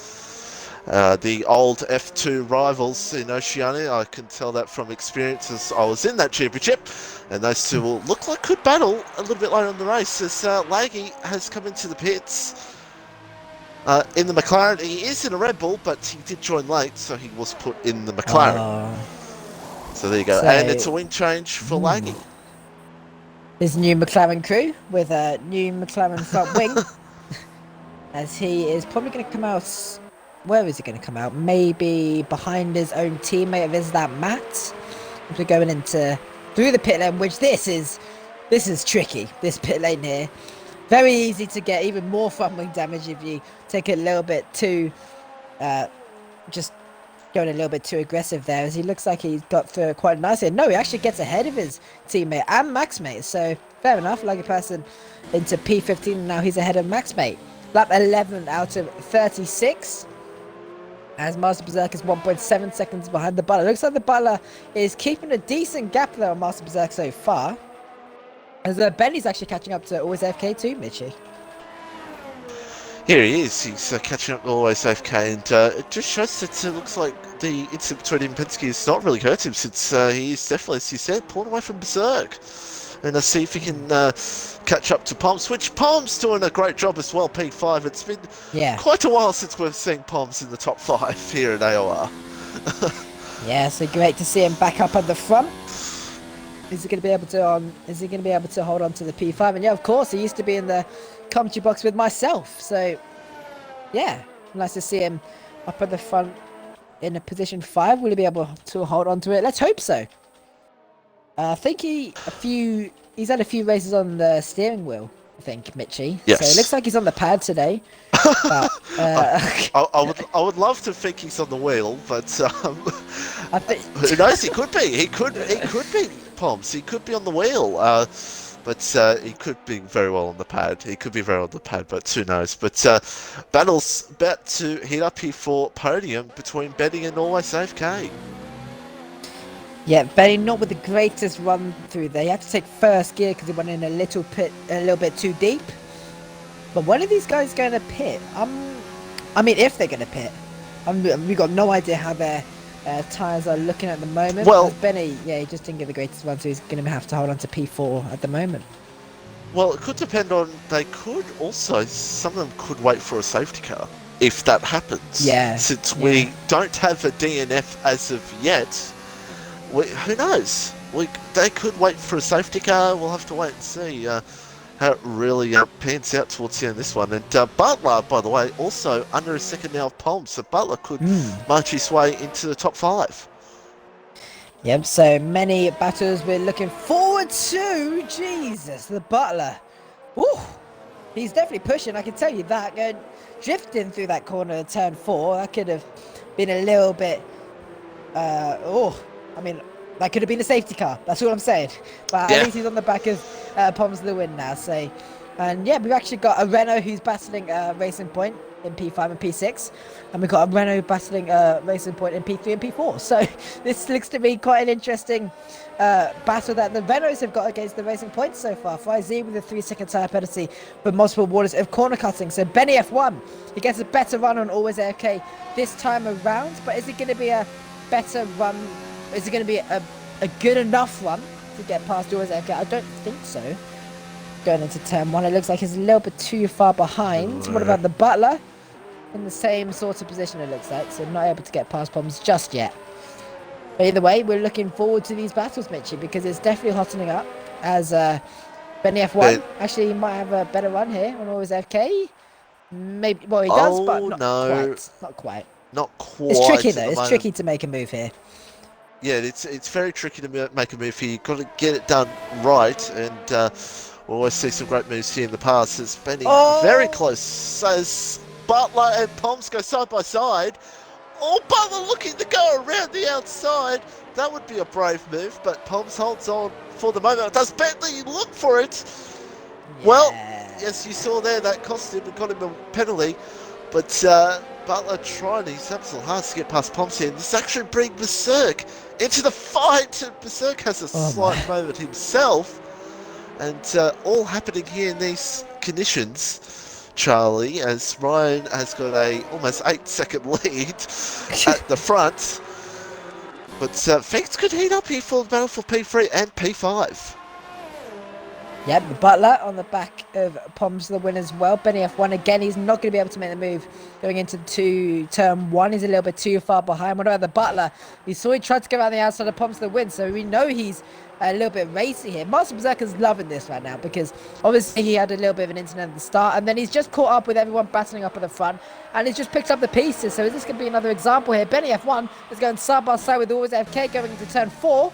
The old F2 rivals in Oceania, I can tell that from experience as I was in that championship, and those two will look like could battle a little bit later in the race as Laggy has come into the pits. In the McLaren, he is in a Red Bull, but he did join late, so he was put in the McLaren. So there you go, and it's a wing change for Laggy. His new McLaren crew with a new McLaren front wing, as he is probably going to come out. Where is he going to come out? Maybe behind his own teammate of his, that Matt. As we're going into through the pit lane, which this is tricky. This pit lane here. Very easy to get even more front wing damage if you take it a little bit too, just going a little bit too aggressive there, as he looks like he's got through it quite nicely. No, he actually gets ahead of his teammate and Maxmate, so fair enough. Like a person into P15, now he's ahead of Maxmate. Lap 11 out of 36. As Master Berserk is 1.7 seconds behind the Butler. Looks like the Butler is keeping a decent gap there on Master Berserk so far. As Benny's actually catching up to Always AFK too, Mitchie. Here he is. He's catching up to Always AFK, and it just shows that it looks like the incident between him and Penske has not really hurt him, since he is definitely, as you said, pulling away from Berserk. And let's see if he can catch up to Palms, which Palms doing a great job as well, P5. It's been quite a while since we've seen Palms in the top 5 here at AOR. Yeah, so great to see him back up at the front. Is he going to be able to? Is he going to be able to hold on to the P5? And yeah, of course, he used to be in the commentary box with myself. So yeah, nice to see him up at the front in a position 5. Will he be able to hold on to it? Let's hope so. I think he's had a few races on the steering wheel, I think, Mitchie. Yes. So it looks like he's on the pad today. But, I would love to think he's on the wheel, but who knows? He could be. He could be Palms. He could be on the wheel. But he could be very well on the pad. He could be very well on the pad, but who knows? But battles about to heat up here for podium between Benny and Always AFK. Yeah, Benny not with the greatest run through there. He had to take first gear because he went in a little bit too deep. But when are these guys going to pit? I mean, if they're going to pit, we've got no idea how their tyres are looking at the moment. Well, Benny, yeah, he just didn't get the greatest run, so he's going to have to hold on to P4 at the moment. Well, it could depend on. They could also. Some of them could wait for a safety car if that happens. Yeah. Since yeah. we don't have a DNF as of yet, who knows? They could wait for a safety car. We'll have to wait and see how it really pans out towards the end of this one. And Butler, by the way, also under a second now of Palms, so Butler could march his way into the top 5. Yep, so many battles we're looking forward to. Jesus, the Butler. Ooh, he's definitely pushing, I can tell you that. Going drifting through that corner at turn 4, that could have been a little bit... I mean, that could have been a safety car. That's all I'm saying. But at least he's on the back of Palms the win now. So, and yeah, we've actually got a Renault who's battling Racing Point in P5 and P6, and we've got a Renault battling Racing Point in P3 and P4. So this looks to be quite an interesting battle that the Renaults have got against the Racing Point so far. FiZ with a 3-second tyre penalty for multiple waters of corner cutting. So Benny F1, he gets a better run on Always AFK this time around, but is it going to be a better run? Is it going to be a good enough run to get past Always AFK? I don't think so. Going into turn 1, it looks like he's a little bit too far behind. What about the Butler? In the same sort of position, it looks like, so not able to get past Palms just yet. But either way, we're looking forward to these battles, Mitchie, because it's definitely hottening up. As Benny F1 actually might have a better run here on Always AFK. Maybe, well, he does, but not quite. Not quite. Not quite. It's tricky though. It's tricky to make a move here. Yeah, it's very tricky to make a move here. You've got to get it done right, and we always see some great moves here in the past. It's been very close. As Butler and Palms go side by side. Oh, Butler looking to go around the outside. That would be a brave move, but Palms holds on for the moment. Does Bentley look for it? Yeah. Well, yes, you saw there that cost him and got him a penalty, but Butler trying his absolute hardest to get past Palms here. This actually brings Berserk into the fight. Berserk has a slight moment himself, and all happening here in these conditions, Charlie, as Ryan has got a almost 8-second lead at the front. But things could heat up here for the battle for P3 and P5. Yep, the Butler on the back of Palms the win as well. Benny F1 again, he's not going to be able to make the move going into turn 1. He's a little bit too far behind. What about the Butler? We saw he tried to go around the outside of Palms the win, so we know he's a little bit racy here. Master Berserker's loving this right now because obviously he had a little bit of an incident at the start, and then he's just caught up with everyone battling up at the front, and he's just picked up the pieces. So is this going to be another example here? Benny F1 is going side by side with Always AFK going into turn 4.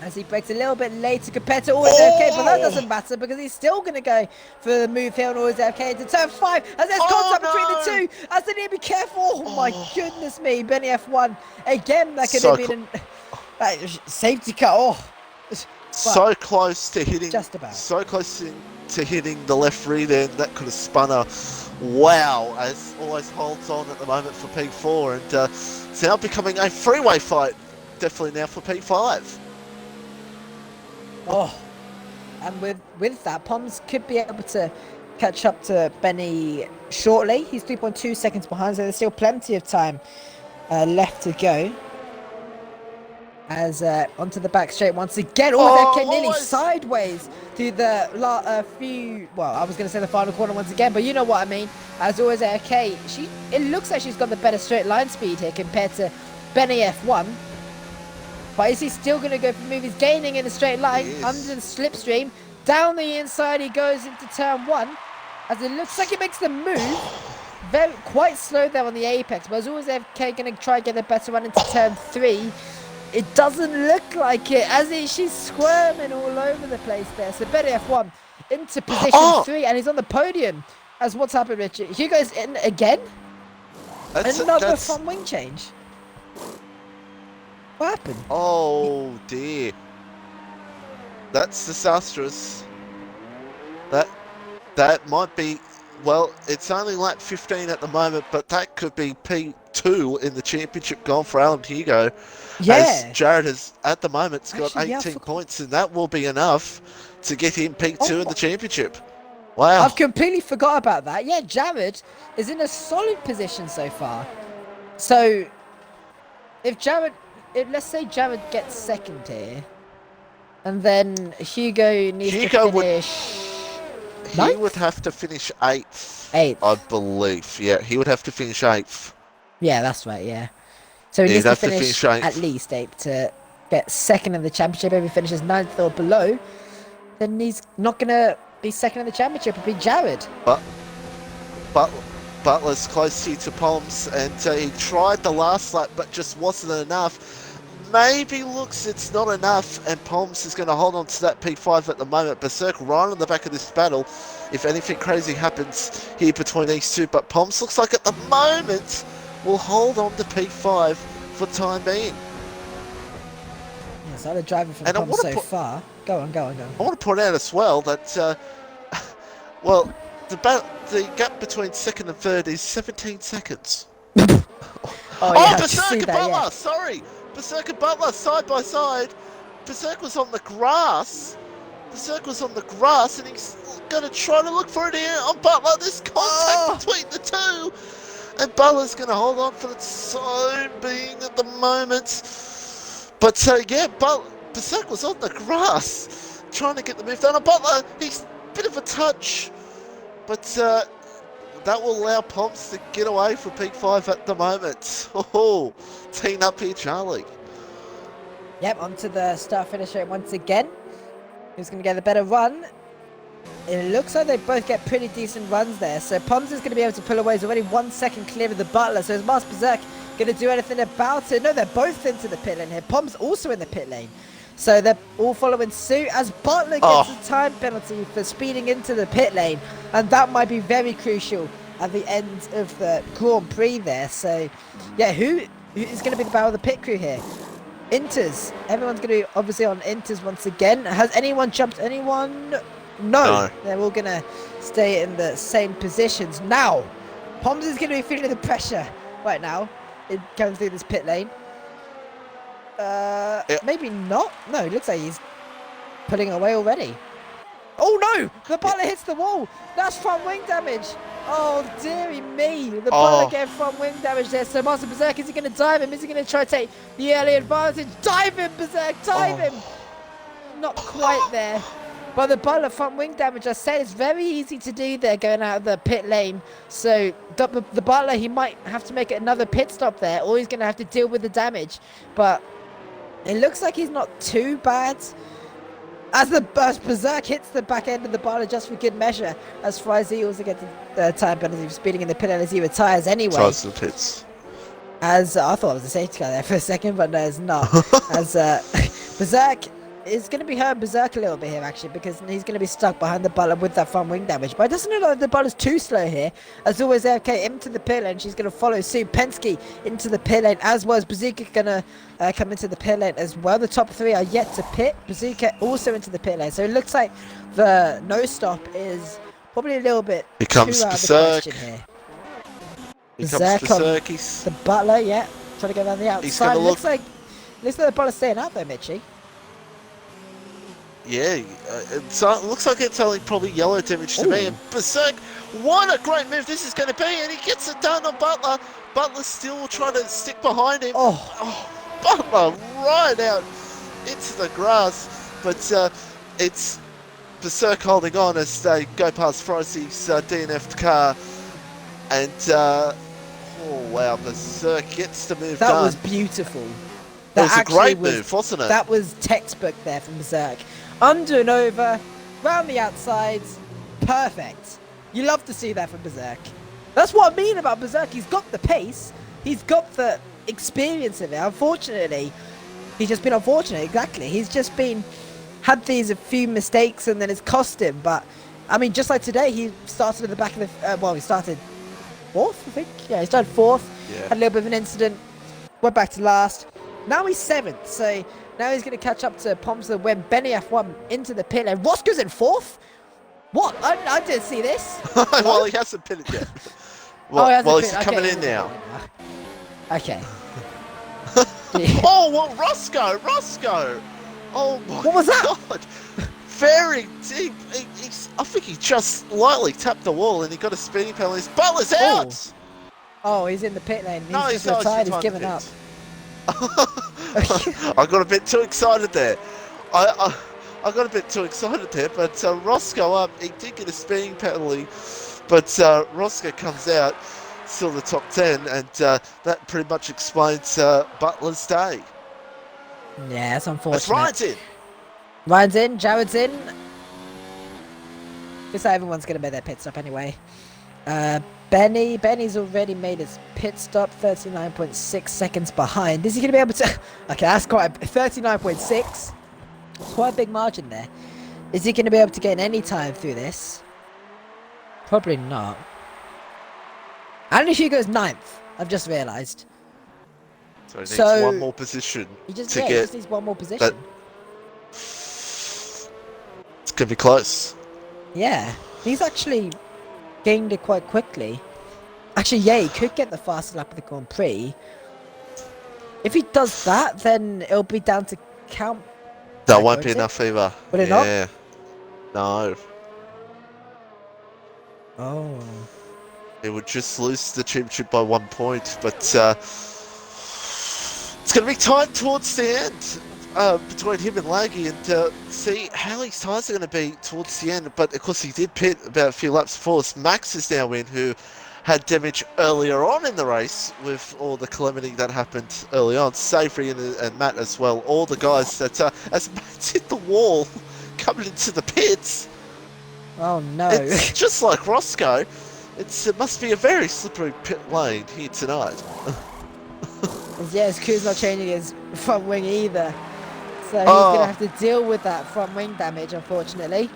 As he breaks a little bit later compared to Always AFK, but that doesn't matter because he's still going to go for the move here on Always AFK into turn 5. As there's contact between the two, as they need to be careful. Oh my goodness me, Benny F1 again. That could have been a safety car. So close to hitting, just about. So close to hitting the left rear there. That could have spun a wow. As Always holds on at the moment for P4, and it's now becoming a freeway fight. Definitely now for P5. And with that, Palms could be able to catch up to Benny shortly. He's 3.2 seconds behind, so there's still plenty of time left to go. As onto the back straight once again. They're nearly sideways to the few. Well, I was going to say the final corner once again, but you know what I mean. As Always AFK, it looks like she's got the better straight line speed here compared to Benny F1. But is he still going to go for the move? He's gaining in a straight line under the slipstream. Down the inside he goes into turn 1. As it looks like he makes the move. Quite slow there on the apex. But as Always AFK going to try and get a better run into turn 3. It doesn't look like it. She's squirming all over the place there. So Benny F1 into position 3. And he's on the podium. As what's happened, Richard? Hugo's in again. Another front wing change. What happened? Oh dear. That's disastrous. That might be, well, it's only lap 15 at the moment, but that could be P2 in the championship gone for Alan Hugo. Yeah. As Jared has, at the moment, got 18 points, and that will be enough to get him P2 in the championship. Wow. I've completely forgot about that. Yeah, Jared is in a solid position so far. So, let's say Jared gets second here, and then Hugo needs to finish He would have to finish 8th. 8th. I believe. Yeah, he would have to finish 8th. Yeah, that's right, yeah. So he needs to finish at least 8th to get 2nd in the championship. If he finishes 9th or below, then he's not going to be 2nd in the championship. It'll be Jared. But Butler's closely to Palms, and he tried the last lap, but just wasn't enough. Maybe looks it's not enough, and Palms is going to hold on to that P5 at the moment. Berserk right on the back of this battle, if anything crazy happens here between these two. But Palms looks like at the moment will hold on to P5 for the time being. Yeah, so they're driving from Palms so far. Go on. I want to point out as well that, well, the gap between 2nd and 3rd is 17 seconds. Berserk and Butler, sorry. Berserk and Butler side by side. Berserk was on the grass. And he's going to try to look for it here on Butler. There's contact between the two. And Butler's going to hold on for the time being at the moment. But yeah, Berserk was on the grass trying to get the move done on Butler. He's a bit of a touch. But that will allow Pomps to get away from P5 at the moment. Oh, team up here, Charlie. Yep, onto the start-finish rate once again. Who's going to get the better run? It looks like they both get pretty decent runs there. So Pomps is going to be able to pull away. He's already 1 second clear of the Butler. So is Mars Berserk going to do anything about it? No, they're both into the pit lane here. Pomps also in the pit lane. So they're all following suit as Butler gets a time penalty for speeding into the pit lane. And that might be very crucial at the end of the Grand Prix there. So, yeah, who is going to be the battle of the pit crew here? Inters. Everyone's going to be obviously on Inters once again. Has anyone jumped anyone? No. They're all going to stay in the same positions. Now, Pomps is going to be feeling the pressure right now in going through this pit lane. Maybe not. No, it looks like he's pulling away already. Oh no! The Butler hits the wall. That's front wing damage. Oh dearie me! The Butler getting front wing damage there. So Master Berserk, is he going to dive him? Is he going to try to take the early advantage? Dive him, Berserk! Dive him! Not quite there. But the Butler front wing damage, I said, it's very easy to do there going out of the pit lane. So the Butler, he might have to make another pit stop there, or he's going to have to deal with the damage. But it looks like he's not too bad. As the Berserk hits the back end of the Butler just for good measure, as far as he also gets the time penalty for speeding in the pit lane as he retires anyway. Tries the pits. As I thought it was a safety car there for a second, but no, it's not. As Berserk is going to be hurting Berserk a little bit here, actually, because he's going to be stuck behind the Butler with that front wing damage. But it doesn't look like the Butler's too slow here. As always, AFK into the pit lane. She's going to follow suit. Penske into the pit lane, as well as Bazooka going to come into the pit lane as well. The top three are yet to pit. Bazooka also into the pit lane. So it looks like the no stop is probably a little bit too out of the question here. Berserk the Butler, yeah, trying to go around the outside. Looks like the Butler's staying out there, Mitchie. Yeah, it looks like it's only probably yellow damage to me. And Berserk, what a great move this is going to be, and he gets it done on Butler. Butler still trying to stick behind him. Butler right out into the grass, but it's Berserk holding on as they go past Frosey's DNF'd car, and oh wow, Berserk gets the move done. That was beautiful. That was a great move, wasn't it? That was textbook there from Berserk. Under and over, round the outsides, perfect. You love to see that from Berserk. That's what I mean about Berserk. He's got the pace, he's got the experience of it. Unfortunately, he's just been unfortunate. Exactly. He's just had a few mistakes, and then it's cost him. But I mean, just like today, he started at the back of the. He started 4th, I think. Yeah, he started 4th. Yeah. Had a little bit of an incident. Went back to last. Now he's 7th, so now he's going to catch up to Pomsa when Benioff won into the pit lane. Roscoe's in 4th? What? I didn't see this. Well, he hasn't pitted yet. He's coming in now. Okay. Oh, well, Roscoe! Oh my What was that? God. Very deep. I think he just lightly tapped the wall and he got a speeding penalty. Butler's out! Oh, he's in the pit lane. He's just retired. He's given up. I got a bit too excited there. I I got a bit too excited there, but Roscoe up. He did get a speeding penalty, but Roscoe comes out, still the top 10, and that pretty much explains Butler's day. Yeah, it's unfortunate. That's Ryan's in. Ryan's in, Jared's in. Looks like everyone's going to make their pit stop anyway. Benny's already made his pit stop, 39.6 seconds behind. Is he going to be able to... Okay, that's quite... 39.6. Quite a big margin there. Is he going to be able to gain any time through this? Probably not. Andy Hugo's 9th, I've just realised. So he needs one more position he just needs one more position. That... It's going to be close. Yeah, he's actually gained it quite quickly. Actually, yeah, he could get the fastest lap of the Grand Prix. If he does that, then it'll be down to count. That won't be enough either. Will it not? No. Oh. He would just lose the championship by 1 point, but it's going to be tight towards the end between him and Laggy, and see how his tyres are going to be towards the end. But of course, he did pit about a few laps before us. Max is now in, who had damage earlier on in the race with all the calamity that happened early on. Savory and Matt as well. All the guys that, as Matt's hit the wall coming into the pits. Oh no. It's just like Roscoe. It must be a very slippery pit lane here tonight. Yeah, his crew's not changing his front wing either. So he's going to have to deal with that front wing damage, unfortunately.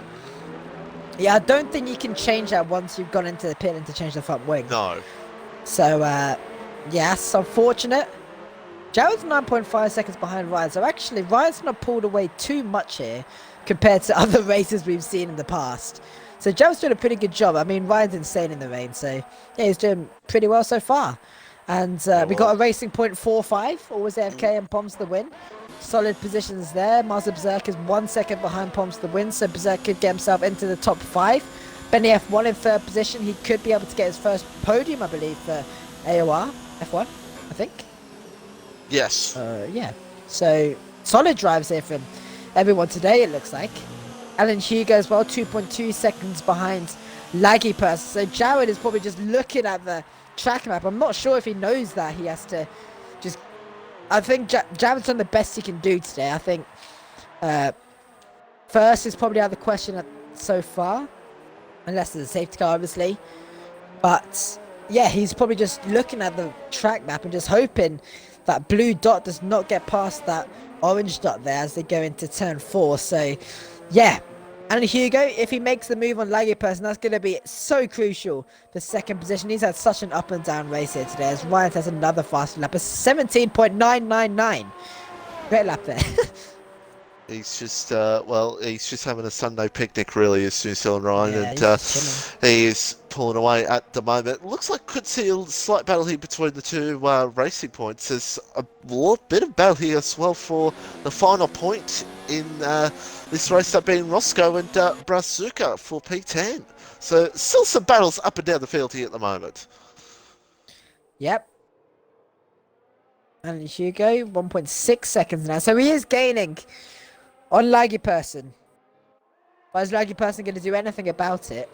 Yeah, I don't think you can change that once you've gone into the pit and to change the front wing. No. So, yeah, it's unfortunate. Jared's 9.5 seconds behind Ryan. So actually, Ryan's not pulled away too much here compared to other races we've seen in the past. So Jared's doing a pretty good job. I mean, Ryan's insane in the rain. So, yeah, he's doing pretty well so far. And we got a racing point 4-5. Always AFK and Poms the win. Solid positions there. Master Berserk is 1 second behind Poms the win, so Berserk could get himself into the top 5. Benny F1 in 3rd position. He could be able to get his first podium, I believe, for AOR F1, I think. Yes. Yeah. So solid drives here from everyone today, it looks like. Alan Hugo as well, 2.2 seconds behind Laggy Person. So Jared is probably just looking at the track map. I'm not sure if he knows that he has to just... I think Jared's done the best he can do today. I think first is probably out of the question so far, unless there's a safety car, obviously. But yeah, he's probably just looking at the track map and just hoping that blue dot does not get past that orange dot there as they go into turn 4. So yeah, and Hugo, if he makes the move on Laggy Person, that's going to be so crucial for 2nd position. He's had such an up and down race here today, as Ryan has another fast lap, a 17.999. Great lap there. He's just, well, he's just having a Sunday picnic, really, as soon as he's on Ryan, Yeah, and he is pulling away at the moment. Looks like could see a slight battle here between the two racing points. There's a bit of battle here as well for the final point in this race, that being Roscoe and Brazuca for P10. So still some battles up and down the field here at the moment. Yep. And Hugo, 1.6 seconds now. So he is gaining on Laggy Person. But is Laggy Person going to do anything about it?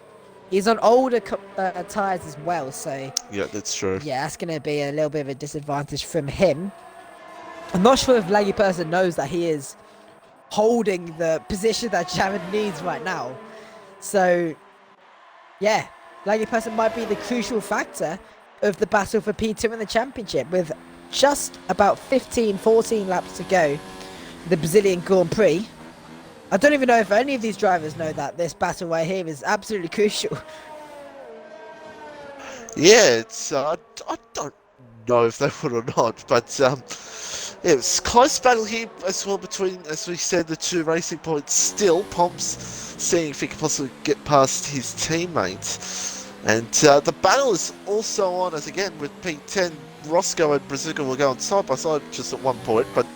He's on older tyres as well, so... Yeah, that's true. Yeah, that's going to be a little bit of a disadvantage from him. I'm not sure if Laggy Person knows that he is holding the position that Jared needs right now. So, yeah, Laggy Person might be the crucial factor of the battle for P2 in the championship, with just about 14 laps to go. The Brazilian Grand Prix. I don't even know if any of these drivers know that this battle right here is absolutely crucial. Yeah, it's I don't know if they would or not, but yeah, it's close battle here as well between, as we said, the two racing points. Still, Pomps seeing if he can possibly get past his teammates, and the battle is also on as again with P10. Roscoe and Brazuca will go on side by side just at 1 point, but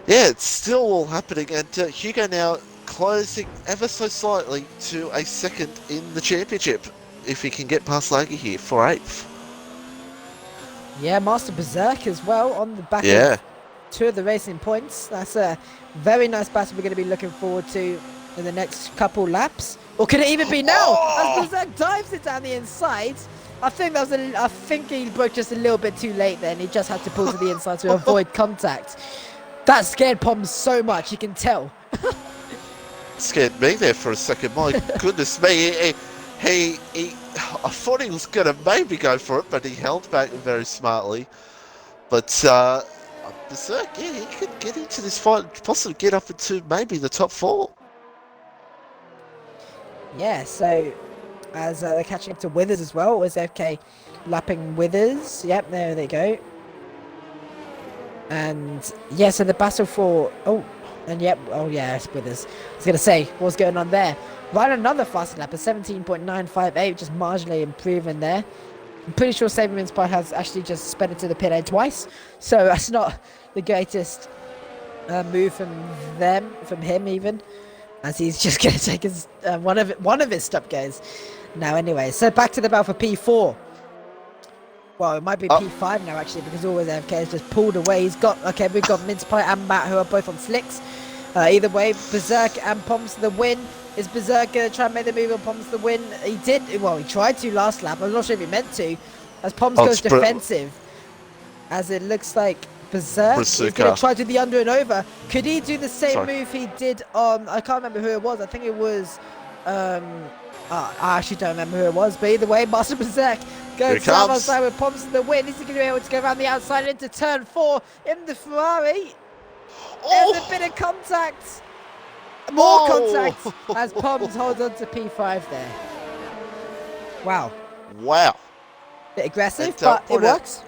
yeah, it's still all happening, and Hugo now closing ever so slightly to a 2nd in the championship if he can get past Laggy here for 8th. Yeah, Master Berserk as well on the back Yeah. of 2 of the racing points. That's a very nice battle we're going to be looking forward to in the next couple laps. Or could it even be now? As Berserk dives it down the inside. I think that was I think he broke just a little bit too late then. He just had to pull to the inside to avoid contact. That scared Poms so much, you can tell. Scared me there for a second. My goodness me. I thought he was going to maybe go for it, but he held back very smartly. But Berserk, yeah, he could get into this fight, possibly get up into maybe the top 4. Yeah, so as they're catching up to Withers as well. Was FK lapping Withers? Yep, there they go. And yeah, so the battle for it's Withers. I was gonna say what's going on there. Right, another fast lap, a 17.958, just marginally improving there. I'm pretty sure Saving Inspire has actually just sped it to the pit lane twice, so that's not the greatest move from him even, as he's just gonna take his one of his stop goes. Now anyway, so back to the battle for P4. Well, it might be P5 now actually, because Always AFK has just pulled away. We've got Mincepie and Matt who are both on slicks. Either way, Berserk and Poms to the win. Is Berserk going to try and make the move on Poms to the win? He did, well, he tried to last lap. I'm not sure if he meant to. As Poms goes defensive. As it looks like Berserk is going to try to do the under and over. Could he do the same move he did on, I can't remember who it was. I think it was, I actually don't remember who it was. But either way, Master Berserk going side by side with Poms to the win. Is he going to be able to go around the outside into turn 4 in the Ferrari? There's a bit of contact. More contact as Poms holds on to P5 there. Wow. Bit aggressive, but it works.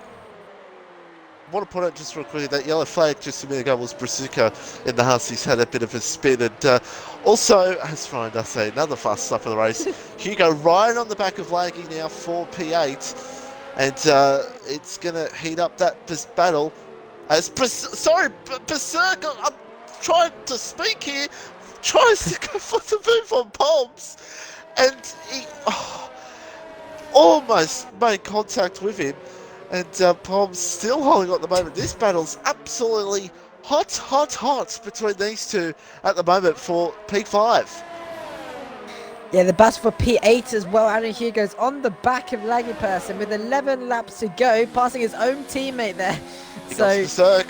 I want to point out just real quickly that yellow flag just a minute ago was Brazuca in the house. He's had a bit of a spin, and also, as Ryan does say, another fast stop of the race. Hugo right on the back of Laggy now for P8, and it's going to heat up that battle. As Berserk, I'm trying to speak here, tries to go for the move on Poms, and he almost made contact with him, and Poms still holding on at the moment. This battle's absolutely hot between these two at the moment for P5. Yeah, the battle for P8 as well. Aaron Hugo's on the back of Laggy Person with 11 laps to go, passing his own teammate there. Berserk.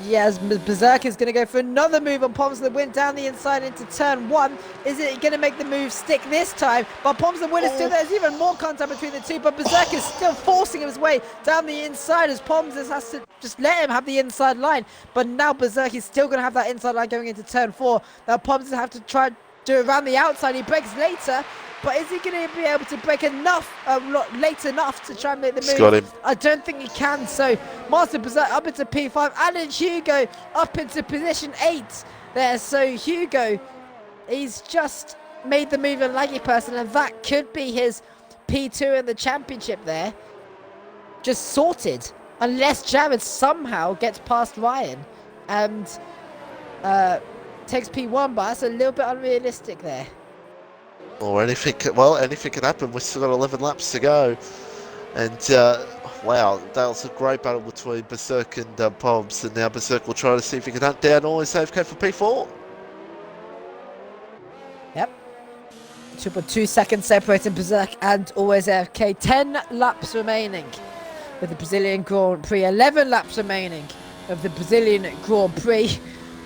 Yes, Berserk is going to go for another move on Poms to the win down the inside into turn 1. Is it going to make the move stick this time? But Poms to the win is still there. There's even more contact between the two, but Berserk is still forcing his way down the inside as Poms has to just let him have the inside line. But now Berserk is still going to have that inside line going into turn 4. Now Poms will have to try do it around the outside. He breaks later, but is he going to be able to break enough, late enough to try and make the move? Got him. I don't think he can. So Master Berserk up into P5, and Hugo up into position 8 there. So Hugo, he's just made the move on Laggy Person, and that could be his P2 in the championship there. Just sorted, unless Jared somehow gets past Ryan and takes P1, but that's a little bit unrealistic there. Or anything can happen. We've still got 11 laps to go. And, wow, that was a great battle between Berserk and Poms. And now Berserk will try to see if he can hunt down Always AFK for P4. Yep. 2.2 seconds separating Berserk and Always AFK. 10 laps remaining with the Brazilian Grand Prix. 11 laps remaining of the Brazilian Grand Prix.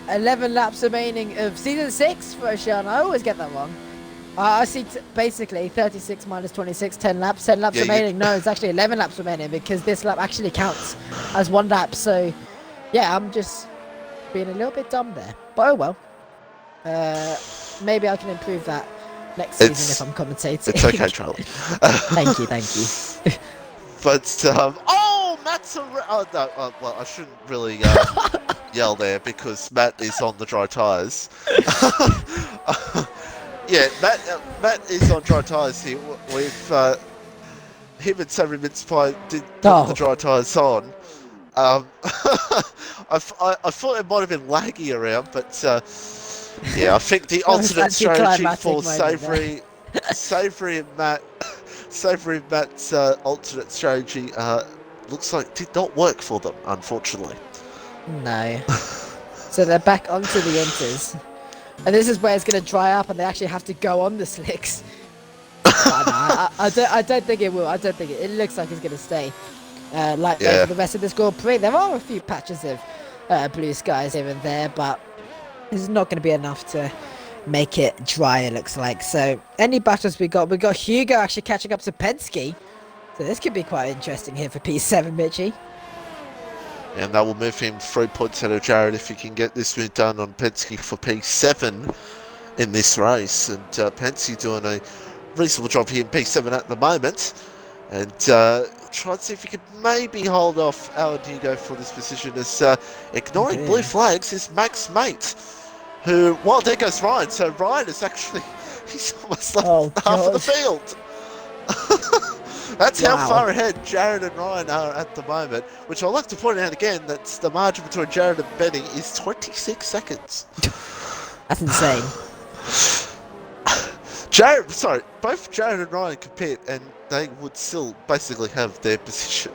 11 laps remaining of Season 6 for Oceania. I always get that wrong. I see basically 36 minus 26, 10 laps. 10 laps remaining. No, it's actually 11 laps remaining because this lap actually counts as 1 lap. So, yeah, I'm just being a little bit dumb there. But oh well. Maybe I can improve that next season if I'm commentating. It's okay, Charlie. Thank you. But, Matt's well, I shouldn't really yell there because Matt is on the dry tyres. Yeah, Matt is on dry tyres here. We've him and Sammy Mincepie did put the dry tyres on. I thought it might have been laggy around, but yeah, I think the alternate strategy for Savoury and Matt's alternate strategy looks like did not work for them, unfortunately. No. So they're back onto the inters. And this is where it's going to dry up and they actually have to go on the slicks. But no, I don't think it will. I don't think it looks like it's going to stay like that for the rest of this Grand Prix. There are a few patches of blue skies here and there, but this is not going to be enough to make it dry, it looks like. So any battles we got Hugo actually catching up to Penske. So this could be quite interesting here for P7, Mitchie. And that will move him 3 points out of Jared if he can get this move done on Penske for P7 in this race. And Penske doing a reasonable job here in P7 at the moment. And try and see if he could maybe hold off our Hugo for this position, as ignoring blue flags is Mac's mate, who, well, there goes Ryan. So Ryan is actually, he's almost left half of the field. That's how far ahead Jared and Ryan are at the moment, which I'd like to point out again, that the margin between Jared and Benny is 26 seconds. That's insane. Both Jared and Ryan compete and they would still basically have their position.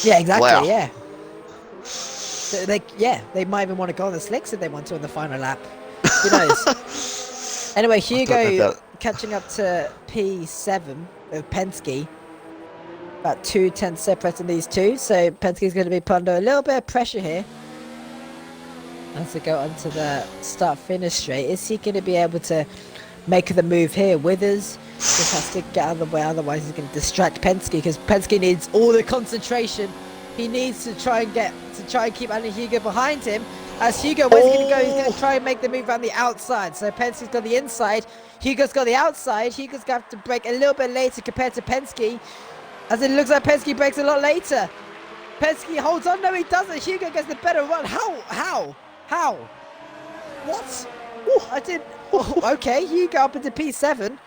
Yeah, exactly, wow. Yeah. They might even want to go on the slicks if they want to in the final lap. Who knows? Anyway, Hugo catching up to P7 of Penske. About 2 tenths separating these two, so Penske's going to be put under a little bit of pressure here as they go onto the start-finish straight. Is he going to be able to make the move here? Withers just has to get out of the way, otherwise he's going to distract Penske, because Penske needs all the concentration. He needs to try and keep Andy Hugo behind him. As Hugo, where's he going to go? He's going to try and make the move around the outside. So Penske's got the inside, Hugo's got the outside. Hugo's going to have to brake a little bit later compared to Penske, as it looks like Penske brakes a lot later. Penske holds on. No, he doesn't. Hugo gets the better run. How? What? I did. Okay, Hugo up into P7.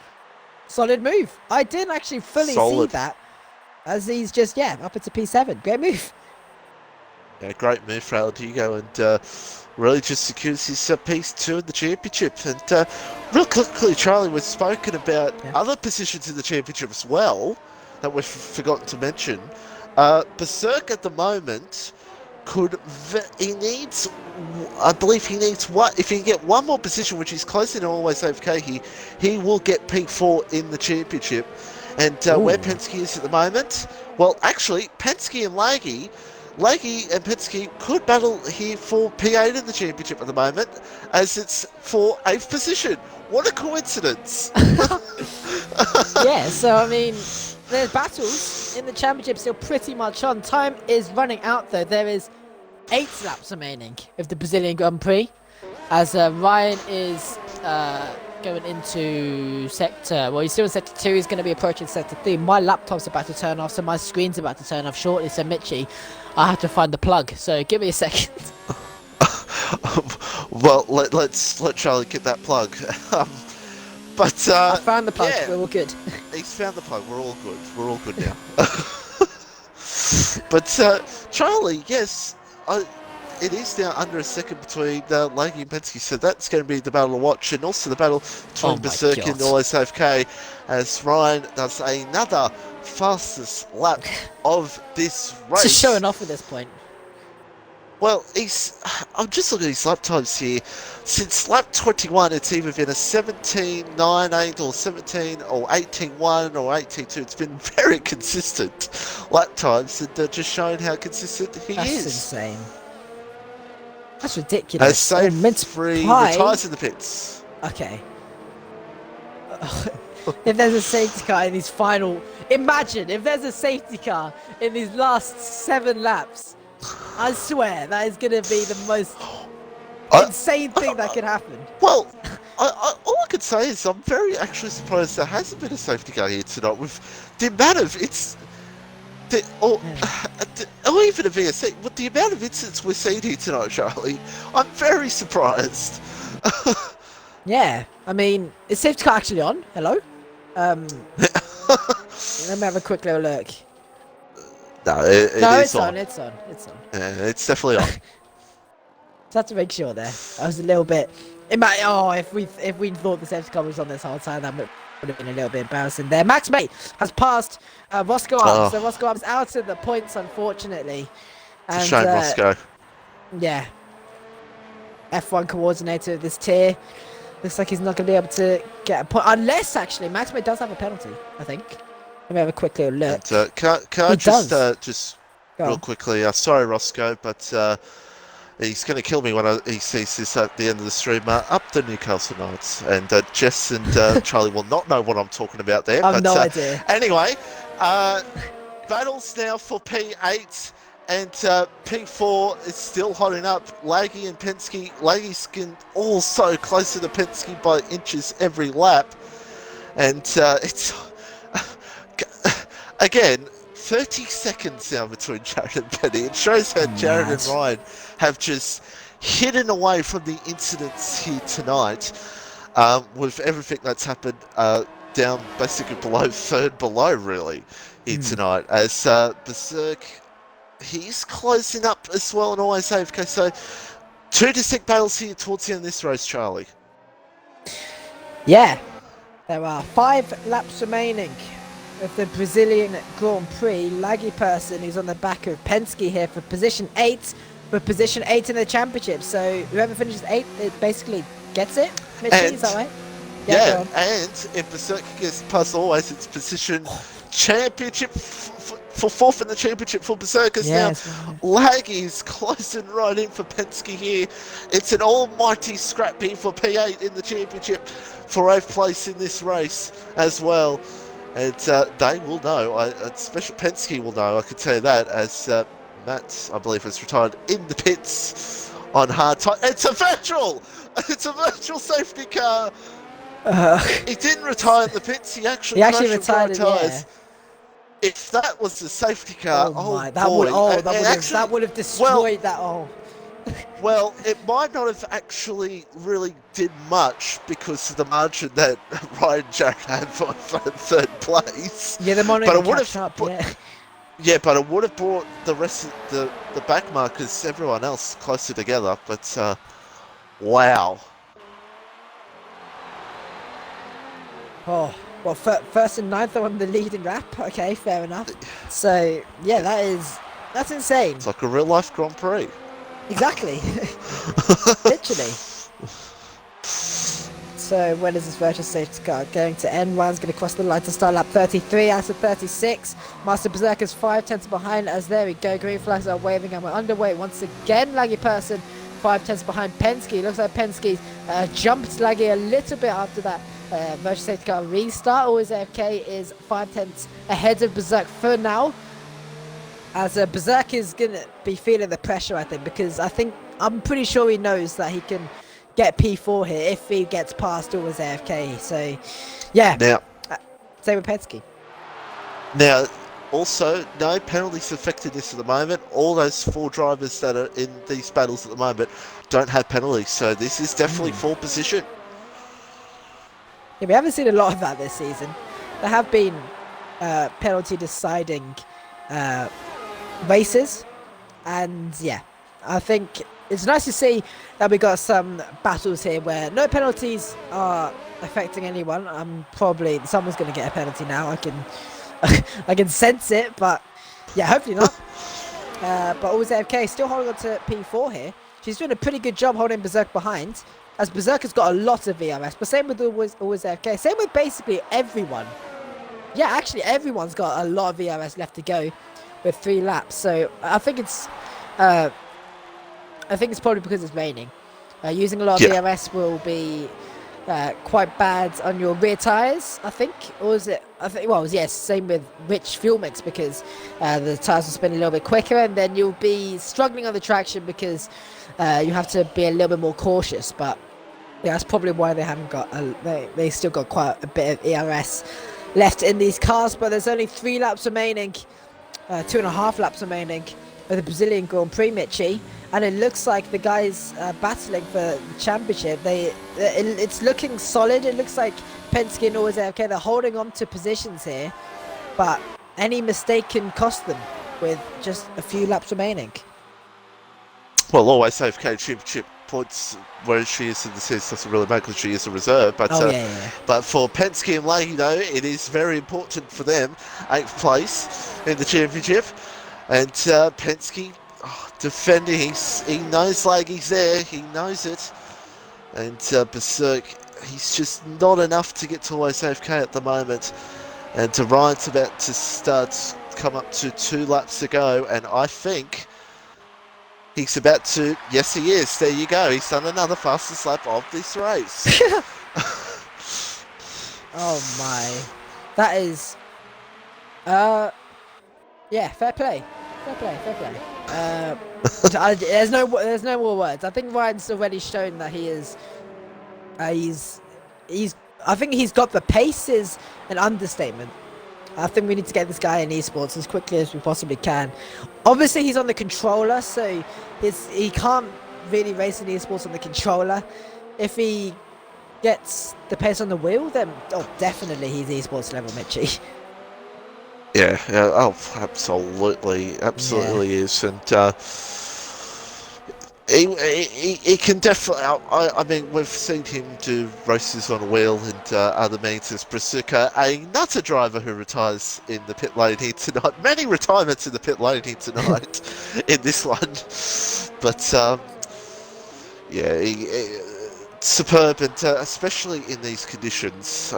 Solid move. I didn't actually fully see that, as he's just, up into P7. Great move. Yeah, great move for Hugo, and really just secures his P2 in the championship. And real quickly, Charlie, we've spoken about other positions in the championship as well that we've forgotten to mention. Berserk at the moment I believe he needs one. If he can get one more position, which is close in always AFK, he will get P4 in the championship. And where Penske is at the moment, well, actually, Penske and Laggy and Penske could battle here for P8 in the championship at the moment, as it's for 8th position. What a coincidence! Yeah, so I mean, there's battles in the championship still pretty much on. Time is running out though. There is 8 laps remaining of the Brazilian Grand Prix, as Ryan is going into sector, well, he's still in sector 2, he's going to be approaching sector 3. My laptop's about to turn off, so my screen's about to turn off shortly, so Mitchie, I have to find the plug, so give me a second. Well, let Charlie get that plug. But I found the plug, we're all good. He's found the plug, we're all good now. But Charlie, yes, it is now under a second between Laggy and Penske, so that's going to be the battle to watch, and also the battle between Berserk and Always AFK, as Ryan does another fastest lap of this race. Just showing off at this point. Well, I'm just looking at his lap times here. Since lap 21, it's either been a 17.98 or 17 or 18.1 or 18.2. It's been very consistent lap times, and just showing how consistent he is. That's insane. That's ridiculous. As Safe Free retires in the pits. Okay. If there's a safety car in these final... Imagine if there's a safety car in these last 7 laps. I swear, that is going to be the most insane thing that could happen. Well, all I could say is I'm very actually surprised there hasn't been a safety car here tonight. With the amount of or even a VSC, with the amount of incidents we're seeing here tonight, Charlie, I'm very surprised. Yeah, I mean, is safety car actually on? Hello? Let me have a quick little look. No, it's on. It's on. Yeah, it's definitely on. Just have to make sure there. I was a little bit. If we thought the safety car was on this whole time, that would have been a little bit embarrassing there. Max Mate has passed Roscoe Arms, so Roscoe Arms out of the points, unfortunately. It's a shame, Roscoe. Yeah. F1 coordinator of this tier. Looks like he's not going to be able to get a point. Unless, actually, Maximo does have a penalty, I think. Let me have a quick little look. And, can I just Go real on. quickly, sorry Roscoe, but he's going to kill me when he sees this at the end of the stream. Up the Newcastle Knights. And Jess and Charlie will not know what I'm talking about there. I have no idea. Anyway, battles now for P8. And P4 is still holding up. Laggy and Penske. Laggy's also closer to Penske by inches every lap. And it's... Again, 30 seconds now between Jared and Penny. It shows how Jared and Ryan have just hidden away from the incidents here tonight with everything that's happened down basically third below, really, here tonight. As Berserk, he's closing up as well and always AFK. So, 2 distinct battles here towards the end of this race, Charlie. Yeah. There are 5 laps remaining of the Brazilian Grand Prix. Laggy person who's on the back of Penske here for position 8. For position 8 in the championship. So whoever finishes 8, it basically gets it. Mitchie, is that right? Yeah, and if Berserk gets past always, it's position championship for 4th in the championship for Berserkers now. Laggy's closing right in for Penske here. It's an almighty scrappy for P8 in the championship for 8th place in this race as well. And they will know, especially Penske will know, I can tell you that, as Matt, I believe, has retired in the pits on hard time. It's a virtual safety car. He didn't retire in the pits, he actually retired. Yeah. If that was a safety car, that would have destroyed that. Well, it might not have actually really did much because of the margin that Ryan Jared had for 3rd place. Yeah, the monitor but it would have yeah, but it would have brought the rest of the back markers, everyone else, closer together. But wow. Oh, well, 1st and 9th on the leading lap. Okay, fair enough. So yeah, that's insane. It's like a real life Grand Prix. Exactly. Literally. So when is this virtual safety car going to end? Ryan's going to cross the line to start lap 33 out of 36. Master Berserker's 5 tenths behind as there we go. Green flags are waving and we're underway once again. Laggy person 5 tenths behind Penske. Looks like Penske jumped Laggy a little bit after that virtual safety car restart. Always AFK is 5 tenths ahead of Berserk for now. As Berserk is going to be feeling the pressure, I think, because I'm pretty sure he knows that he can get P4 here if he gets past always AFK. So, yeah. Now, same with Penske. Now, also, no penalties affected this at the moment. All those 4 drivers that are in these battles at the moment don't have penalties. So this is definitely 4 position. Yeah, we haven't seen a lot of that this season. There have been penalty deciding races, and yeah, I think it's nice to see that we got some battles here where no penalties are affecting anyone. Probably someone's going to get a penalty now. I can sense it, but yeah, hopefully not. But always AFK, still holding on to P4 here. She's doing a pretty good job holding Berserk behind, as Berserk has got a lot of VRS, but same with always AFK. Same with basically everyone. Yeah, actually everyone's got a lot of VRS left to go with 3 laps. So I think it's probably because it's raining. Using a lot of VRS will be quite bad on your rear tyres, I think. Or is it? Yes, same with rich fuel mix, because the tyres will spin a little bit quicker, and then you'll be struggling on the traction because you have to be a little bit more cautious. But yeah, that's probably why they haven't got. They still got quite a bit of ERS left in these cars, but there's only 3 laps remaining. 2.5 laps remaining of the Brazilian Grand Prix, Mitchie, and it looks like the guys battling for the championship. It's looking solid. It looks like Penske and always AFK, they're holding on to positions here, but any mistake can cost them with just a few laps remaining. Well, always AFK championship points where she is in the series doesn't really matter because she is a reserve, but but for Penske and Leahy, though, it is very important for them. 8th place in the championship, and Penske defending. He knows Laggy's there. He knows it. And Berserk, he's just not enough to get to always AFK at the moment. And Ryan's about to come up to 2 laps to go, and I think he's about to. Yes, he is. There you go. He's done another fastest lap of this race. Oh my, that is, yeah, fair play. There's no more words. I think Ryan's already shown that he is. I think he's got the pace is an understatement. I think we need to get this guy in esports as quickly as we possibly can. Obviously, he's on the controller, so he can't really race in esports on the controller. If he gets the pace on the wheel, then definitely he's esports level, Mitchie. Yeah, absolutely is, and he can definitely. I mean, we've seen him do races on a wheel and other means as Brazuka, a nutter driver who retires in the pit lane here tonight. Many retirements in the pit lane here tonight in this one, but yeah, superb, and especially in these conditions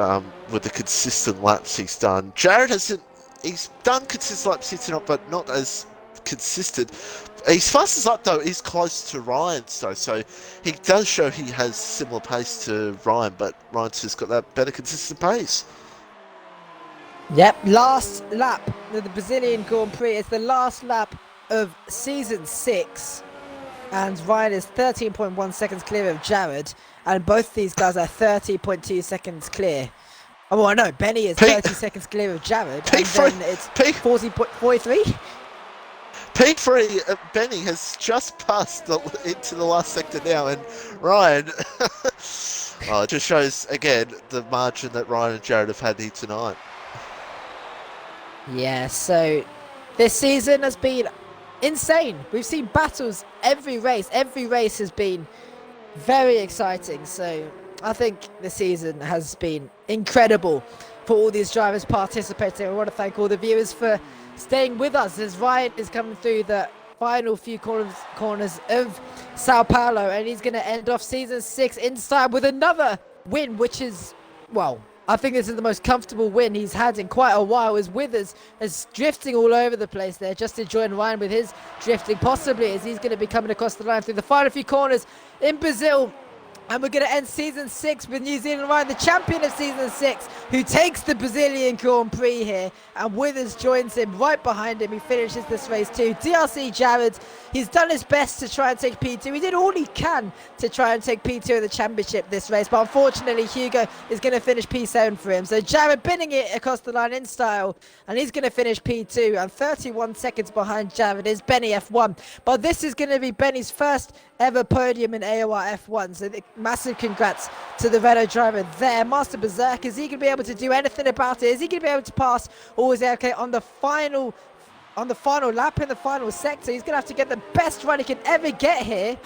with the consistent laps he's done. Jared he's done consistent laps here tonight, but not as consistent. His fastest lap though is close to Ryan's though, so he does show he has similar pace to Ryan, but Ryan's just got that better consistent pace. Yep, last lap of the Brazilian Grand Prix. It's the last lap of season 6, and Ryan is 13.1 seconds clear of Jared, and both these guys are 30.2 seconds clear. Oh, well, no, Benny is 30 seconds clear of Jared, and then it's 40.43. P3, Benny has just passed into the last sector now, and Ryan, it just shows again the margin that Ryan and Jared have had here tonight. Yeah, so this season has been insane. We've seen battles every race. Every race has been very exciting, so I think the season has been incredible for all these drivers participating. I want to thank all the viewers for staying with us as Ryan is coming through the final few corners of Sao Paulo, and he's going to end off season 6 inside with another win, which is, well, I think this is the most comfortable win he's had in quite a while. As Withers is drifting all over the place there, just to join Ryan with his drifting, possibly as he's going to be coming across the line through the final few corners in Brazil. And we're going to end season 6 with New Zealand Ryan, the champion of season 6, who takes the Brazilian Grand Prix here. And Withers joins him right behind him. He finishes this race too. DRC Jared, he's done his best to try and take P2. He did all he can to try and take P2 in the championship this race. But unfortunately, Hugo is going to finish P7 for him. So Jared binning it across the line in style. And he's going to finish P2. And 31 seconds behind Jared is Benny F1. But this is going to be Benny's first ever podium in AOR F1. So massive congrats to the Renault driver there. Master Berserk, is he going to be able to do anything about it? Is he going to be able to pass Always AFK on the final lap in the final sector? He's going to have to get the best run he can ever get here,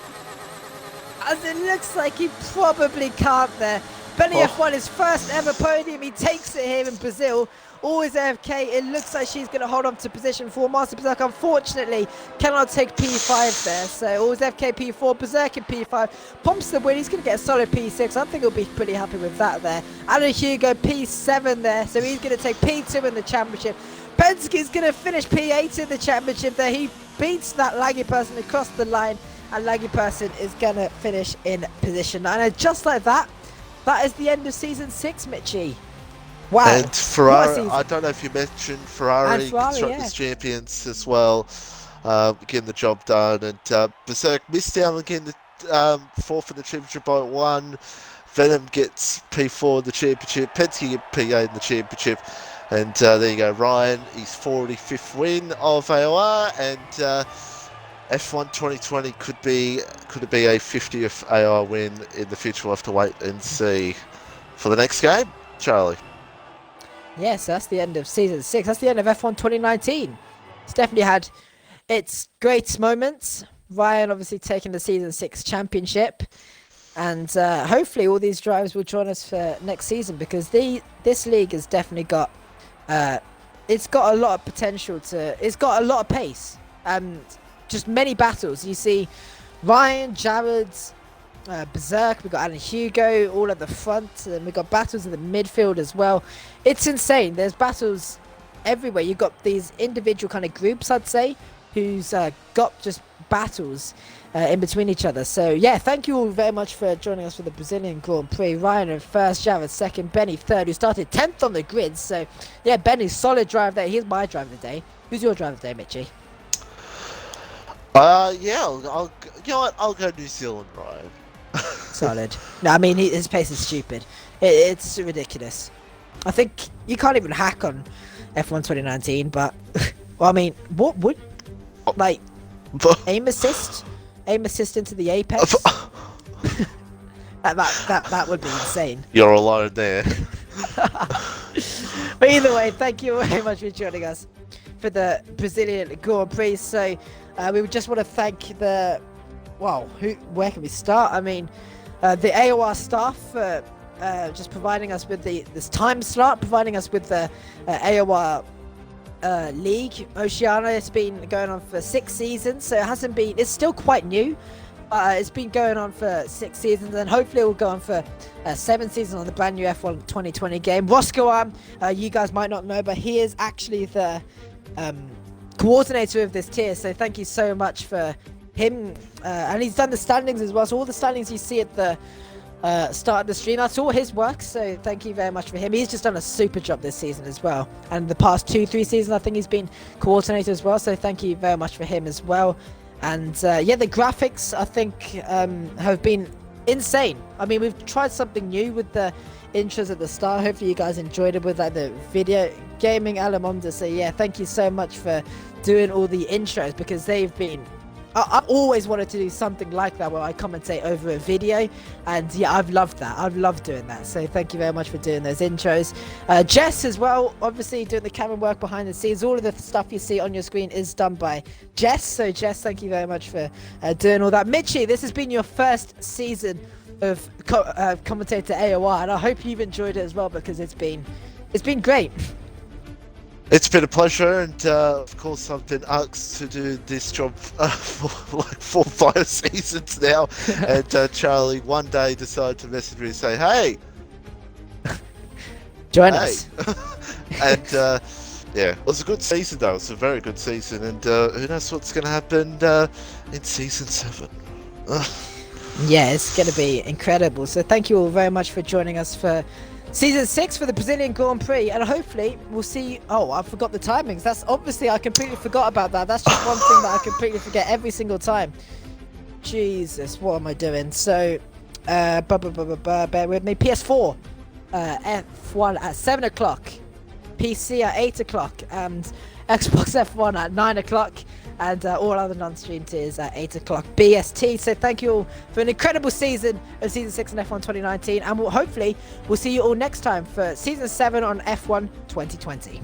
as it looks like he probably can't there. Benny F1, his first ever podium, he takes it here in Brazil. Always AFK, it looks like she's going to hold on to position 4. Master Berserk, unfortunately, cannot take P5 there. So Always AFK P4, Berserk in P5. Pumps the win, he's going to get a solid P6. I think he'll be pretty happy with that there. Alan Hugo P7 there, so he's going to take P2 in the championship. Penske's going to finish P8 in the championship there. He beats that laggy person across the line, and laggy person is going to finish in position 9. And just like that, that is the end of season 6, Mitchie. Wow. And Ferrari, I don't know if you mentioned Ferrari Constructors Champions as well, getting the job done. And Berserk missed out again, the 4th in the championship by 1. Venom gets P4 in the championship. Penske gets P8 in the championship. And there you go, Ryan, his 45th win of AOR, and F1 2020 could be a 50th AOR win in the future. We'll have to wait and see. For the next game, Charlie. Yes, that's the end of season 6. That's the end of F1 2019. It's definitely had its great moments. Ryan obviously taking the season 6 championship, and hopefully all these drivers will join us for next season, because this league has definitely got it's got a lot of potential it's got a lot of pace, and just many battles. You see Ryan, Jared, Berserk, we've got Alan Hugo all at the front, and we've got battles in the midfield as well. It's insane. There's battles everywhere. You've got these individual kind of groups, I'd say, who's got just battles in between each other. So yeah, thank you all very much for joining us for the Brazilian Grand Prix. Ryan in first, Jared second, Benny third, who started 10th on the grid. So yeah, Benny's solid drive there. Here's my drive of the day. Who's your drive of the day, Mitchie? Yeah, I'll you know what? I'll go New Zealand Ryan. Solid. No, I mean his pace is stupid. It's ridiculous. I think you can't even hack on F1 2019, but well, I mean, what would like aim assist into the apex? that would be insane. You're alone there. But either way, thank you very much for joining us for the Brazilian Grand Prix. So we would just want to thank the where can we start? I mean, the AOR staff for just providing us with this time slot, providing us with the AOR league. Oceania, it's been going on for 6 seasons, so it's still quite new. It's been going on for 6 seasons, and hopefully it will go on for 7 seasons on the brand new F1 2020 game. Roscoe, you guys might not know, but he is actually the coordinator of this tier, so thank you so much for him. And he's done the standings as well, so all the standings you see at the start of the stream, that's all his work, so thank you very much for him. He's just done a super job this season as well, and the past 2-3 seasons I think he's been coordinator as well, so thank you very much for him as well. And yeah, the graphics I think have been insane. I mean, we've tried something new with the intros at the start. Hopefully you guys enjoyed it with like the video gaming Alamonda. So yeah, thank you so much for doing all the intros, because they've been I've always wanted to do something like that where I commentate over a video, and yeah, I've loved that. I've loved doing that, so thank you very much for doing those intros. Jess as well, obviously doing the camera work behind the scenes. All of the stuff you see on your screen is done by Jess, so Jess, thank you very much for doing all that. Mitchie, this has been your first season of commentator AOR, and I hope you've enjoyed it as well, because it's been great. It's been a pleasure, and of course I've been asked to do this job for like 4 or 5 seasons now. And Charlie one day decided to message me and say, "Hey, join us." And yeah, it was a good season though. It was a very good season, and who knows what's going to happen in season 7. Yeah, it's going to be incredible. So thank you all very much for joining us for Season 6 for the Brazilian Grand Prix, and hopefully we'll see. Oh, I forgot the timings. That's obviously, I completely forgot about that. That's just one thing that I completely forget every single time. Jesus, what am I doing? So, bear with me. PS4, F1 at 7 o'clock, PC at 8 o'clock, and Xbox F1 at 9 o'clock. And all other non-stream tiers at 8 o'clock BST. So thank you all for an incredible season of Season 6 on F1 2019. And hopefully we'll see you all next time for Season 7 on F1 2020.